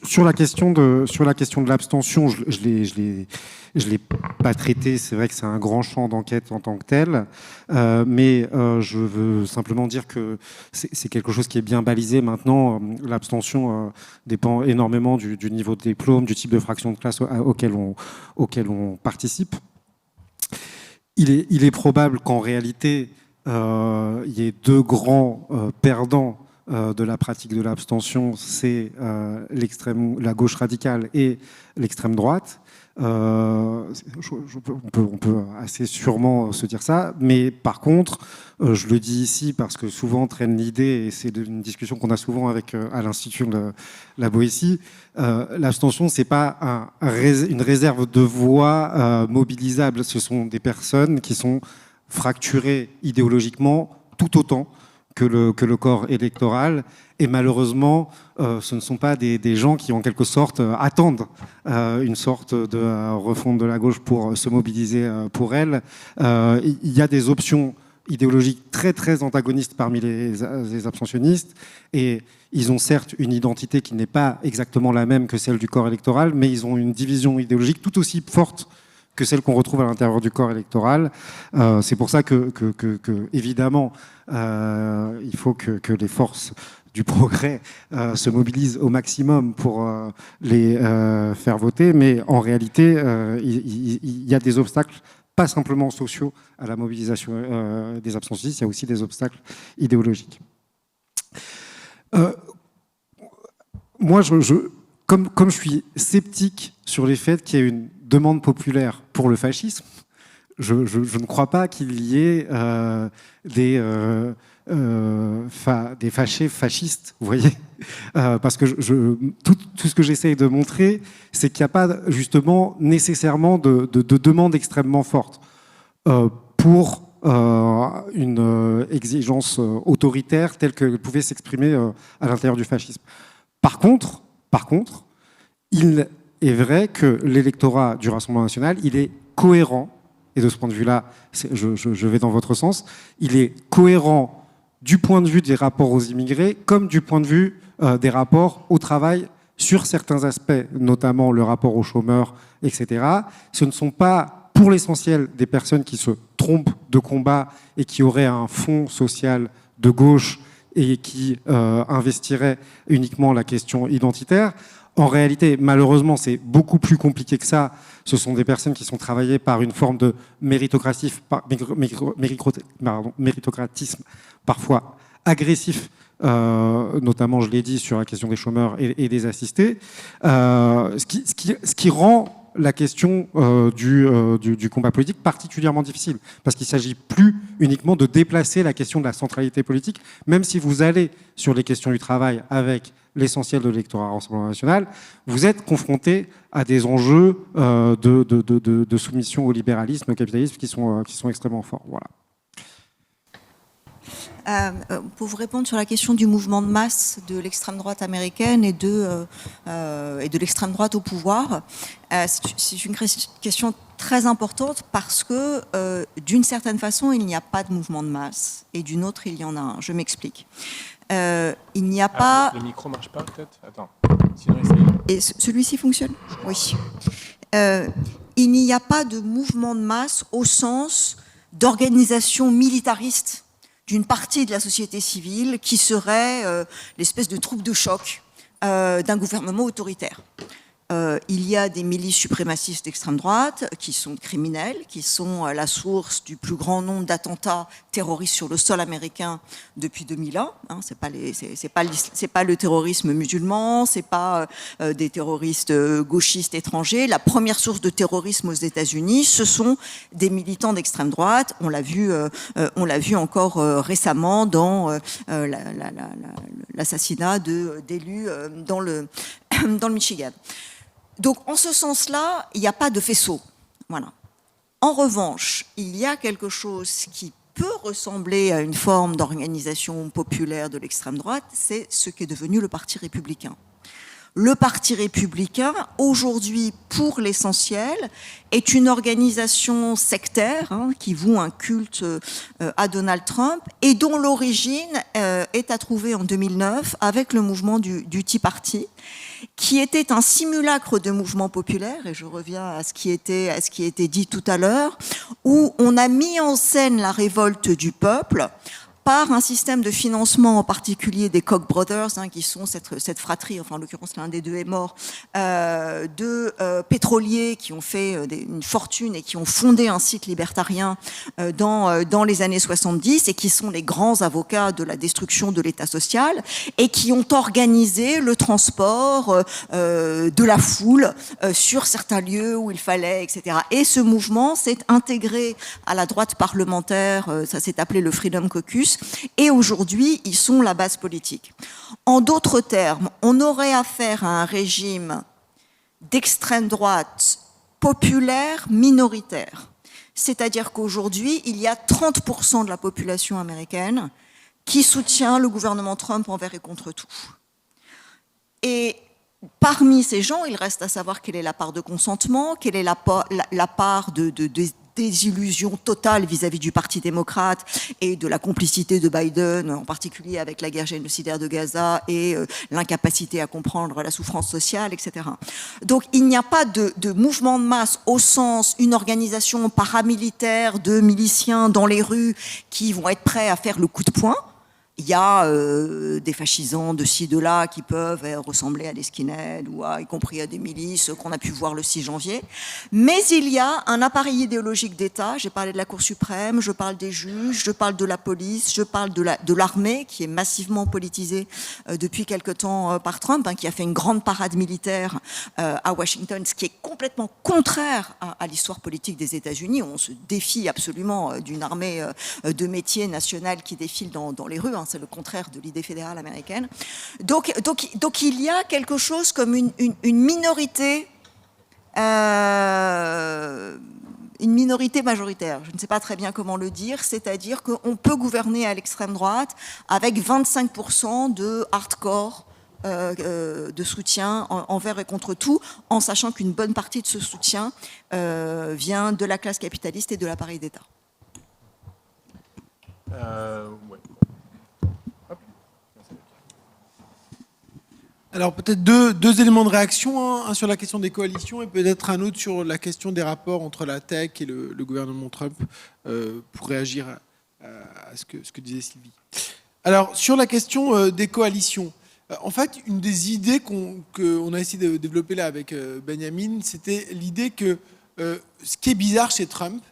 Sur la question de l'abstention, je l'ai pas traité. C'est vrai que c'est un grand champ d'enquête en tant que tel, mais je veux simplement dire que c'est quelque chose qui est bien balisé maintenant. L'abstention dépend énormément du niveau de diplôme, du type de fraction de classe auquel on participe. Il est probable qu'en réalité, il y ait deux grands perdants de la pratique de l'abstention, c'est la gauche radicale et l'extrême droite. On peut assez sûrement se dire ça, mais par contre, je le dis ici parce que souvent traîne l'idée, et c'est une discussion qu'on a souvent à l'Institut de la Boétie, l'abstention, c'est pas une réserve de voix mobilisable, ce sont des personnes qui sont fracturées idéologiquement tout autant que le corps électoral, et malheureusement, ce ne sont pas des gens qui, en quelque sorte, attendent une sorte de refonte de la gauche pour se mobiliser pour elle. Il y a des options idéologiques très, très antagonistes parmi les abstentionnistes, et ils ont certes une identité qui n'est pas exactement la même que celle du corps électoral, mais ils ont une division idéologique tout aussi forte que celle qu'on retrouve à l'intérieur du corps électoral. C'est pour ça que évidemment, il faut que les forces du progrès se mobilisent au maximum pour les faire voter, mais en réalité, il y a des obstacles, pas simplement sociaux, à la mobilisation des abstentionnistes, il y a aussi des obstacles idéologiques. Moi, comme je suis sceptique sur les faits qu'il y ait une demande populaire pour le fascisme, je ne crois pas qu'il y ait des fâchés fascistes, vous voyez, parce que tout ce que j'essaye de montrer, c'est qu'il n'y a pas justement nécessairement de demande extrêmement forte pour une exigence autoritaire telle qu'elle pouvait s'exprimer à l'intérieur du fascisme. Par contre, il est vrai que l'électorat du Rassemblement national, il est cohérent et de ce point de vue-là, je vais dans votre sens, il est cohérent du point de vue des rapports aux immigrés comme du point de vue des rapports au travail sur certains aspects, notamment le rapport aux chômeurs, etc. Ce ne sont pas, pour l'essentiel, des personnes qui se trompent de combat et qui auraient un fond social de gauche et qui investiraient uniquement la question identitaire. En réalité, malheureusement, c'est beaucoup plus compliqué que ça. Ce sont des personnes qui sont travaillées par une forme de méritocratisme parfois agressif, notamment, je l'ai dit, sur la question des chômeurs et des assistés, ce qui rend la question du combat politique particulièrement difficile, parce qu'il ne s'agit plus uniquement de déplacer la question de la centralité politique, même si vous allez sur les questions du travail avec l'essentiel de l'électorat Rassemblement national, vous êtes confronté à des enjeux de soumission au libéralisme, au capitalisme qui sont extrêmement forts. Voilà. Pour vous répondre sur la question du mouvement de masse de l'extrême droite américaine et de l'extrême droite au pouvoir, c'est une question très importante parce que d'une certaine façon, il n'y a pas de mouvement de masse et d'une autre, il y en a un. Je m'explique. Il n'y a pas... Le micro marche pas peut-être ? Attends. Et celui-ci fonctionne ? Oui. Il n'y a pas de mouvement de masse au sens d'organisation militariste d'une partie de la société civile qui serait l'espèce de troupe de choc d'un gouvernement autoritaire. Il y a des milices suprémacistes d'extrême droite qui sont criminelles, qui sont la source du plus grand nombre d'attentats terroristes sur le sol américain depuis 2001. Hein, c'est pas le terrorisme musulman, c'est pas des terroristes gauchistes étrangers. La première source de terrorisme aux États-Unis, ce sont des militants d'extrême droite. On l'a vu encore récemment dans l'assassinat d'élus dans le Michigan. Donc, en ce sens-là, il n'y a pas de faisceau. Voilà. En revanche, il y a quelque chose qui peut ressembler à une forme d'organisation populaire de l'extrême droite, c'est ce qui est devenu le Parti républicain. Le Parti républicain, aujourd'hui, pour l'essentiel, est une organisation sectaire qui voue un culte à Donald Trump et dont l'origine est à trouver en 2009 avec le mouvement du Tea Party, qui était un simulacre de mouvement populaire, et je reviens à ce qui était dit tout à l'heure, où on a mis en scène la révolte du peuple par un système de financement, en particulier des Koch brothers, qui sont cette fratrie, enfin en l'occurrence l'un des deux est mort, de pétroliers qui ont fait une fortune et qui ont fondé un site libertarien dans les années 70 et qui sont les grands avocats de la destruction de l'État social et qui ont organisé le transport de la foule sur certains lieux où il fallait, etc. Et ce mouvement s'est intégré à la droite parlementaire, ça s'est appelé le Freedom Caucus, et aujourd'hui, ils sont la base politique. En d'autres termes, on aurait affaire à un régime d'extrême droite populaire minoritaire. C'est-à-dire qu'aujourd'hui, il y a 30% de la population américaine qui soutient le gouvernement Trump envers et contre tout. Et parmi ces gens, il reste à savoir quelle est la part de consentement, quelle est la part de désillusion totale vis-à-vis du Parti démocrate et de la complicité de Biden, en particulier avec la guerre génocidaire de Gaza et l'incapacité à comprendre la souffrance sociale, etc. Donc il n'y a pas de mouvement de masse au sens une organisation paramilitaire de miliciens dans les rues qui vont être prêts à faire le coup de poing. Il y a des fascisants de ci, de là qui peuvent ressembler à des skinheads ou y compris à des milices qu'on a pu voir le 6 janvier. Mais il y a un appareil idéologique d'État. J'ai parlé de la Cour suprême, je parle des juges, je parle de la police, je parle de l'armée qui est massivement politisée depuis quelque temps par Trump, qui a fait une grande parade militaire à Washington, ce qui est complètement contraire à l'histoire politique des États-Unis. On se défie absolument d'une armée de métier nationale qui défile dans les rues. C'est le contraire de l'idée fédérale américaine. Donc il y a quelque chose comme une minorité majoritaire. Je ne sais pas très bien comment le dire, c'est-à-dire qu'on peut gouverner à l'extrême droite avec 25% de hardcore de soutien envers et contre tout, en sachant qu'une bonne partie de ce soutien vient de la classe capitaliste et de l'appareil d'État. Ouais. Alors peut-être deux éléments de réaction, un sur la question des coalitions et peut-être un autre sur la question des rapports entre la tech et le gouvernement Trump pour réagir à ce que disait Sylvie. Alors sur la question des coalitions, en fait une des idées qu'on a essayé de développer là avec Benjamin, c'était l'idée que ce qui est bizarre chez Trump,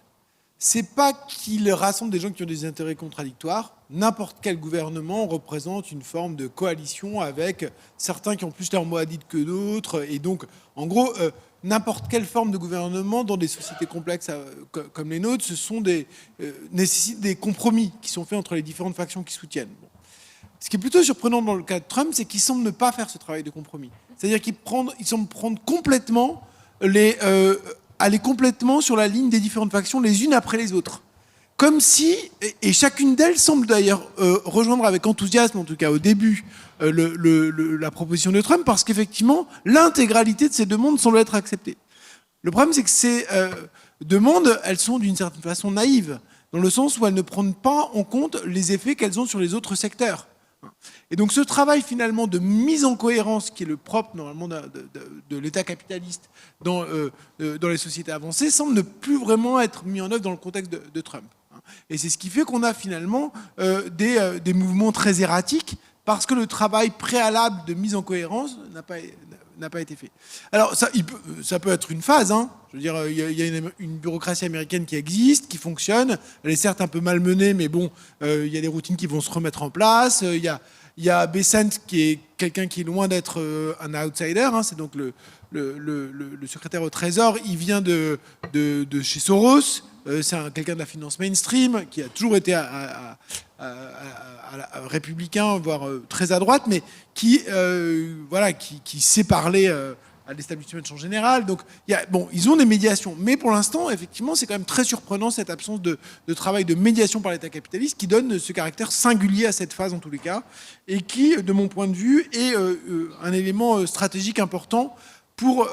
c'est pas qu'il rassemble des gens qui ont des intérêts contradictoires. N'importe quel gouvernement représente une forme de coalition avec certains qui ont plus leur mot à dire que d'autres. Et donc, en gros, n'importe quelle forme de gouvernement dans des sociétés complexes comme les nôtres, nécessite des compromis qui sont faits entre les différentes factions qui soutiennent. Bon. Ce qui est plutôt surprenant dans le cas de Trump, c'est qu'il semble ne pas faire ce travail de compromis. C'est-à-dire qu'il semble prendre complètement aller complètement sur la ligne des différentes factions les unes après les autres. Comme si, et chacune d'elles semble d'ailleurs rejoindre avec enthousiasme, en tout cas au début, la proposition de Trump, parce qu'effectivement, l'intégralité de ces demandes semble être acceptée. Le problème, c'est que ces demandes, elles sont d'une certaine façon naïves, dans le sens où elles ne prennent pas en compte les effets qu'elles ont sur les autres secteurs. Et donc ce travail finalement de mise en cohérence qui est le propre normalement de l'État capitaliste dans les sociétés avancées semble ne plus vraiment être mis en œuvre dans le contexte de Trump. Et c'est ce qui fait qu'on a finalement des mouvements très erratiques parce que le travail préalable de mise en cohérence n'a pas été fait. Alors ça peut être une phase, hein. Je veux dire, il y a une bureaucratie américaine qui existe, qui fonctionne. Elle est certes un peu malmenée, mais bon, il y a des routines qui vont se remettre en place. Il y a Bessent qui est quelqu'un qui est loin d'être un outsider. Hein. C'est donc le secrétaire au Trésor. Il vient de chez Soros. C'est quelqu'un de la finance mainstream qui a toujours été républicain, voire très à droite, mais qui sait parler à l'establishment en général. Donc, ils ont des médiations. Mais pour l'instant, effectivement, c'est quand même très surprenant cette absence de travail de médiation par l'État capitaliste qui donne ce caractère singulier à cette phase, en tous les cas, et qui, de mon point de vue, est un élément stratégique important pour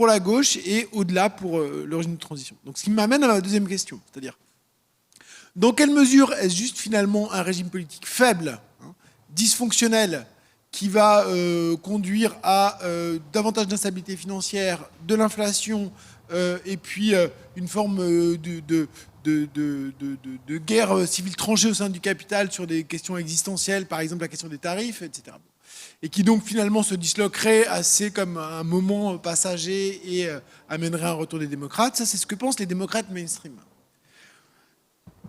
la gauche et au-delà pour le régime de transition. Donc, ce qui m'amène à ma deuxième question, c'est-à-dire, dans quelle mesure est-ce juste finalement un régime politique faible, dysfonctionnel, qui va conduire à davantage d'instabilité financière, de l'inflation, et puis une forme de guerre civile tranchée au sein du capital sur des questions existentielles, par exemple la question des tarifs, etc. Et qui donc finalement se disloquerait assez comme un moment passager et amènerait un retour des démocrates. Ça, c'est ce que pensent les démocrates mainstream.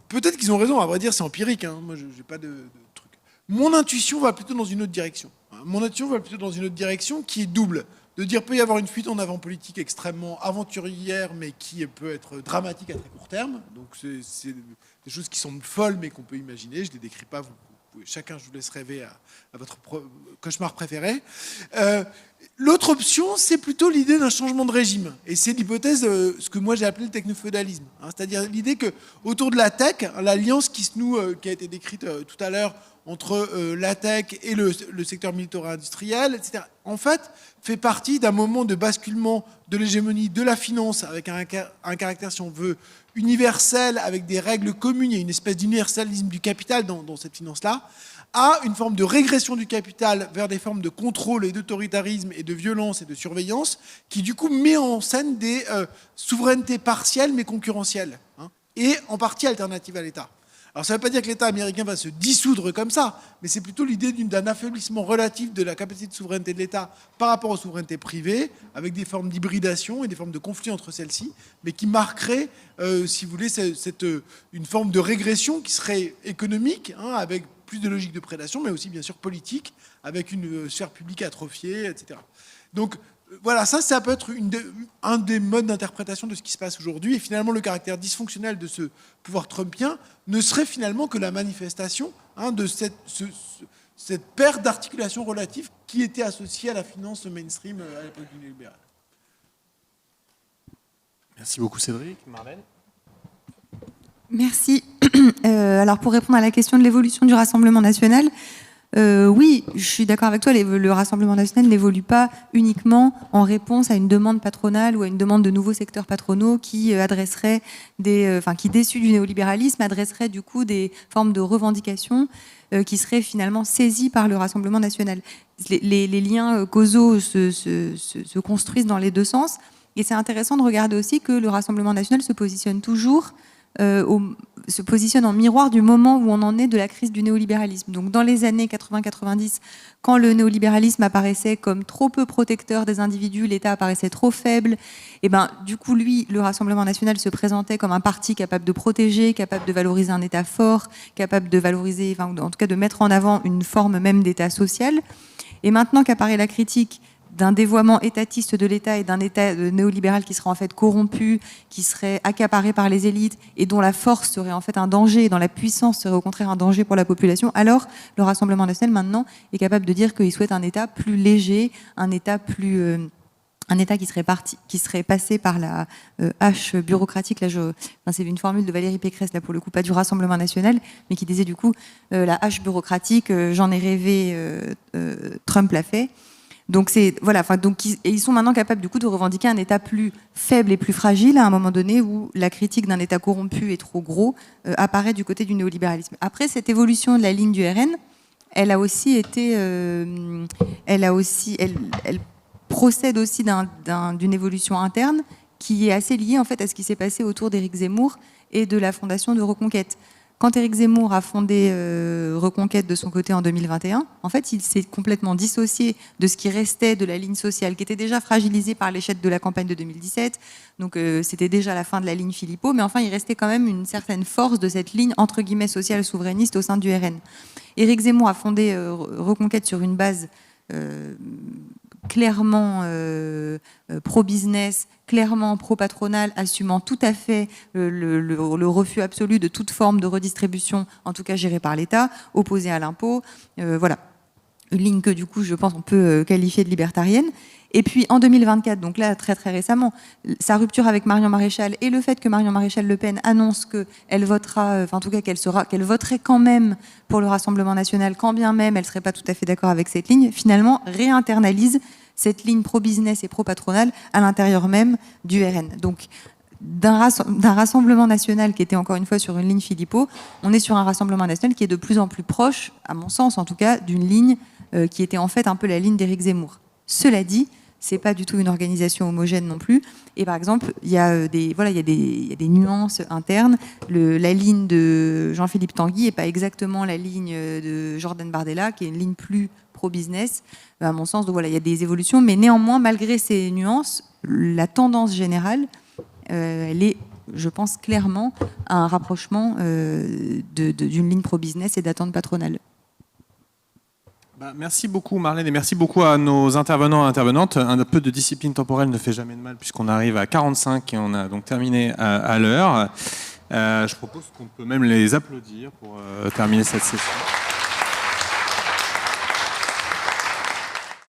Peut-être qu'ils ont raison, à vrai dire, c'est empirique. Hein. Moi, je n'ai pas de truc. Mon intuition va plutôt dans une autre direction. Mon intuition va plutôt dans une autre direction qui est double. De dire peut y avoir une fuite en avant politique extrêmement aventurière, mais qui peut être dramatique à très court terme. Donc c'est des choses qui semblent folles, mais qu'on peut imaginer. Je ne les décris pas. Chacun, je vous laisse rêver à votre cauchemar préféré. L'autre option, c'est plutôt l'idée d'un changement de régime. Et c'est l'hypothèse, ce que moi j'ai appelé le technofeudalisme. C'est-à-dire l'idée que autour de la tech, l'alliance qui se noue, qui a été décrite tout à l'heure, entre la tech et le secteur militaro-industriel, etc., en fait, fait partie d'un moment de basculement de l'hégémonie de la finance, avec un caractère, si on veut, universel, avec des règles communes. Il y a une espèce d'universalisme du capital dans cette finance-là, à une forme de régression du capital vers des formes de contrôle et d'autoritarisme et de violence et de surveillance, qui du coup met en scène des souverainetés partielles mais concurrentielles, hein, et en partie alternatives à l'État. Alors ça ne veut pas dire que l'État américain va se dissoudre comme ça, mais c'est plutôt l'idée d'un affaiblissement relatif de la capacité de souveraineté de l'État par rapport aux souverainetés privées, avec des formes d'hybridation et des formes de conflit entre celles-ci, mais qui marquerait, si vous voulez, une forme de régression qui serait économique, hein, avec plus de logique de prédation, mais aussi bien sûr politique, avec une sphère publique atrophiée, etc. Donc voilà, ça peut être un des modes d'interprétation de ce qui se passe aujourd'hui. Et finalement, le caractère dysfonctionnel de ce pouvoir trumpien ne serait finalement que la manifestation, hein, de cette perte d'articulation relative qui était associée à la finance mainstream à l'époque du néolibéral. Merci beaucoup Cédric. Marlène ? Merci. Alors pour répondre à la question de l'évolution du Rassemblement national, Oui, je suis d'accord avec toi, le Rassemblement national n'évolue pas uniquement en réponse à une demande patronale ou à une demande de nouveaux secteurs patronaux qui adresseraient qui déçus du néolibéralisme, adresseraient du coup des formes de revendications qui seraient finalement saisies par le Rassemblement national. Les liens causaux se construisent dans les deux sens, et c'est intéressant de regarder aussi que le Rassemblement national se positionne toujours se positionne en miroir du moment où on en est de la crise du néolibéralisme. Donc dans les années 80-90, quand le néolibéralisme apparaissait comme trop peu protecteur des individus, l'État apparaissait trop faible, et du coup, lui, le Rassemblement national se présentait comme un parti capable de protéger, capable de valoriser un État fort, capable de valoriser, en tout cas de mettre en avant une forme même d'État social. Et maintenant qu'apparaît la critique d'un dévoiement étatiste de l'État et d'un État néolibéral qui serait en fait corrompu, qui serait accaparé par les élites et dont la force serait en fait un danger, et dont la puissance serait au contraire un danger pour la population, alors le Rassemblement national maintenant est capable de dire qu'il souhaite un État plus léger, un État qui serait passé par la hache bureaucratique. Là, c'est une formule de Valérie Pécresse, là pour le coup, pas du Rassemblement national, mais qui disait du coup la hache bureaucratique, j'en ai rêvé, Trump l'a fait. Donc ils sont maintenant capables du coup de revendiquer un État plus faible et plus fragile à un moment donné où la critique d'un État corrompu et trop gros apparaît du côté du néolibéralisme. Après, cette évolution de la ligne du RN, elle procède aussi d'une évolution interne qui est assez liée en fait à ce qui s'est passé autour d'Éric Zemmour et de la fondation de Reconquête. Quand Éric Zemmour a fondé Reconquête de son côté en 2021, en fait, il s'est complètement dissocié de ce qui restait de la ligne sociale, qui était déjà fragilisée par l'échec de la campagne de 2017. Donc, c'était déjà la fin de la ligne Philippot, mais enfin, il restait quand même une certaine force de cette ligne, entre guillemets, sociale souverainiste au sein du RN. Éric Zemmour a fondé Reconquête sur une base clairement pro-business, clairement pro-patronal, assumant tout à fait le refus absolu de toute forme de redistribution, en tout cas gérée par l'État, opposée à l'impôt. Voilà. Une ligne que, du coup, je pense on peut qualifier de libertarienne. Et puis, en 2024, donc là, très très récemment, sa rupture avec Marion Maréchal et le fait que Marion Maréchal Le Pen annonce qu'elle votera, en tout cas qu'elle voterait quand même pour le Rassemblement national, quand bien même elle ne serait pas tout à fait d'accord avec cette ligne, finalement réinternalise cette ligne pro-business et pro-patronale à l'intérieur même du RN. Donc, d'un Rassemblement national qui était encore une fois sur une ligne Philippot, on est sur un Rassemblement national qui est de plus en plus proche, à mon sens en tout cas, d'une ligne qui était en fait un peu la ligne d'Éric Zemmour. Cela dit, c'est pas du tout une organisation homogène non plus. Et par exemple, il y a des nuances internes. La ligne de Jean-Philippe Tanguy n'est pas exactement la ligne de Jordan Bardella, qui est une ligne plus pro-business, à mon sens. Donc voilà, il y a des évolutions, mais néanmoins, malgré ces nuances, la tendance générale, elle est, je pense, clairement à un rapprochement d'une ligne pro-business et d'attente patronale. Merci beaucoup Marlène et merci beaucoup à nos intervenants et intervenantes. Un peu de discipline temporelle ne fait jamais de mal puisqu'on arrive à 45 et on a donc terminé à l'heure. Je propose qu'on peut même les applaudir pour terminer cette session.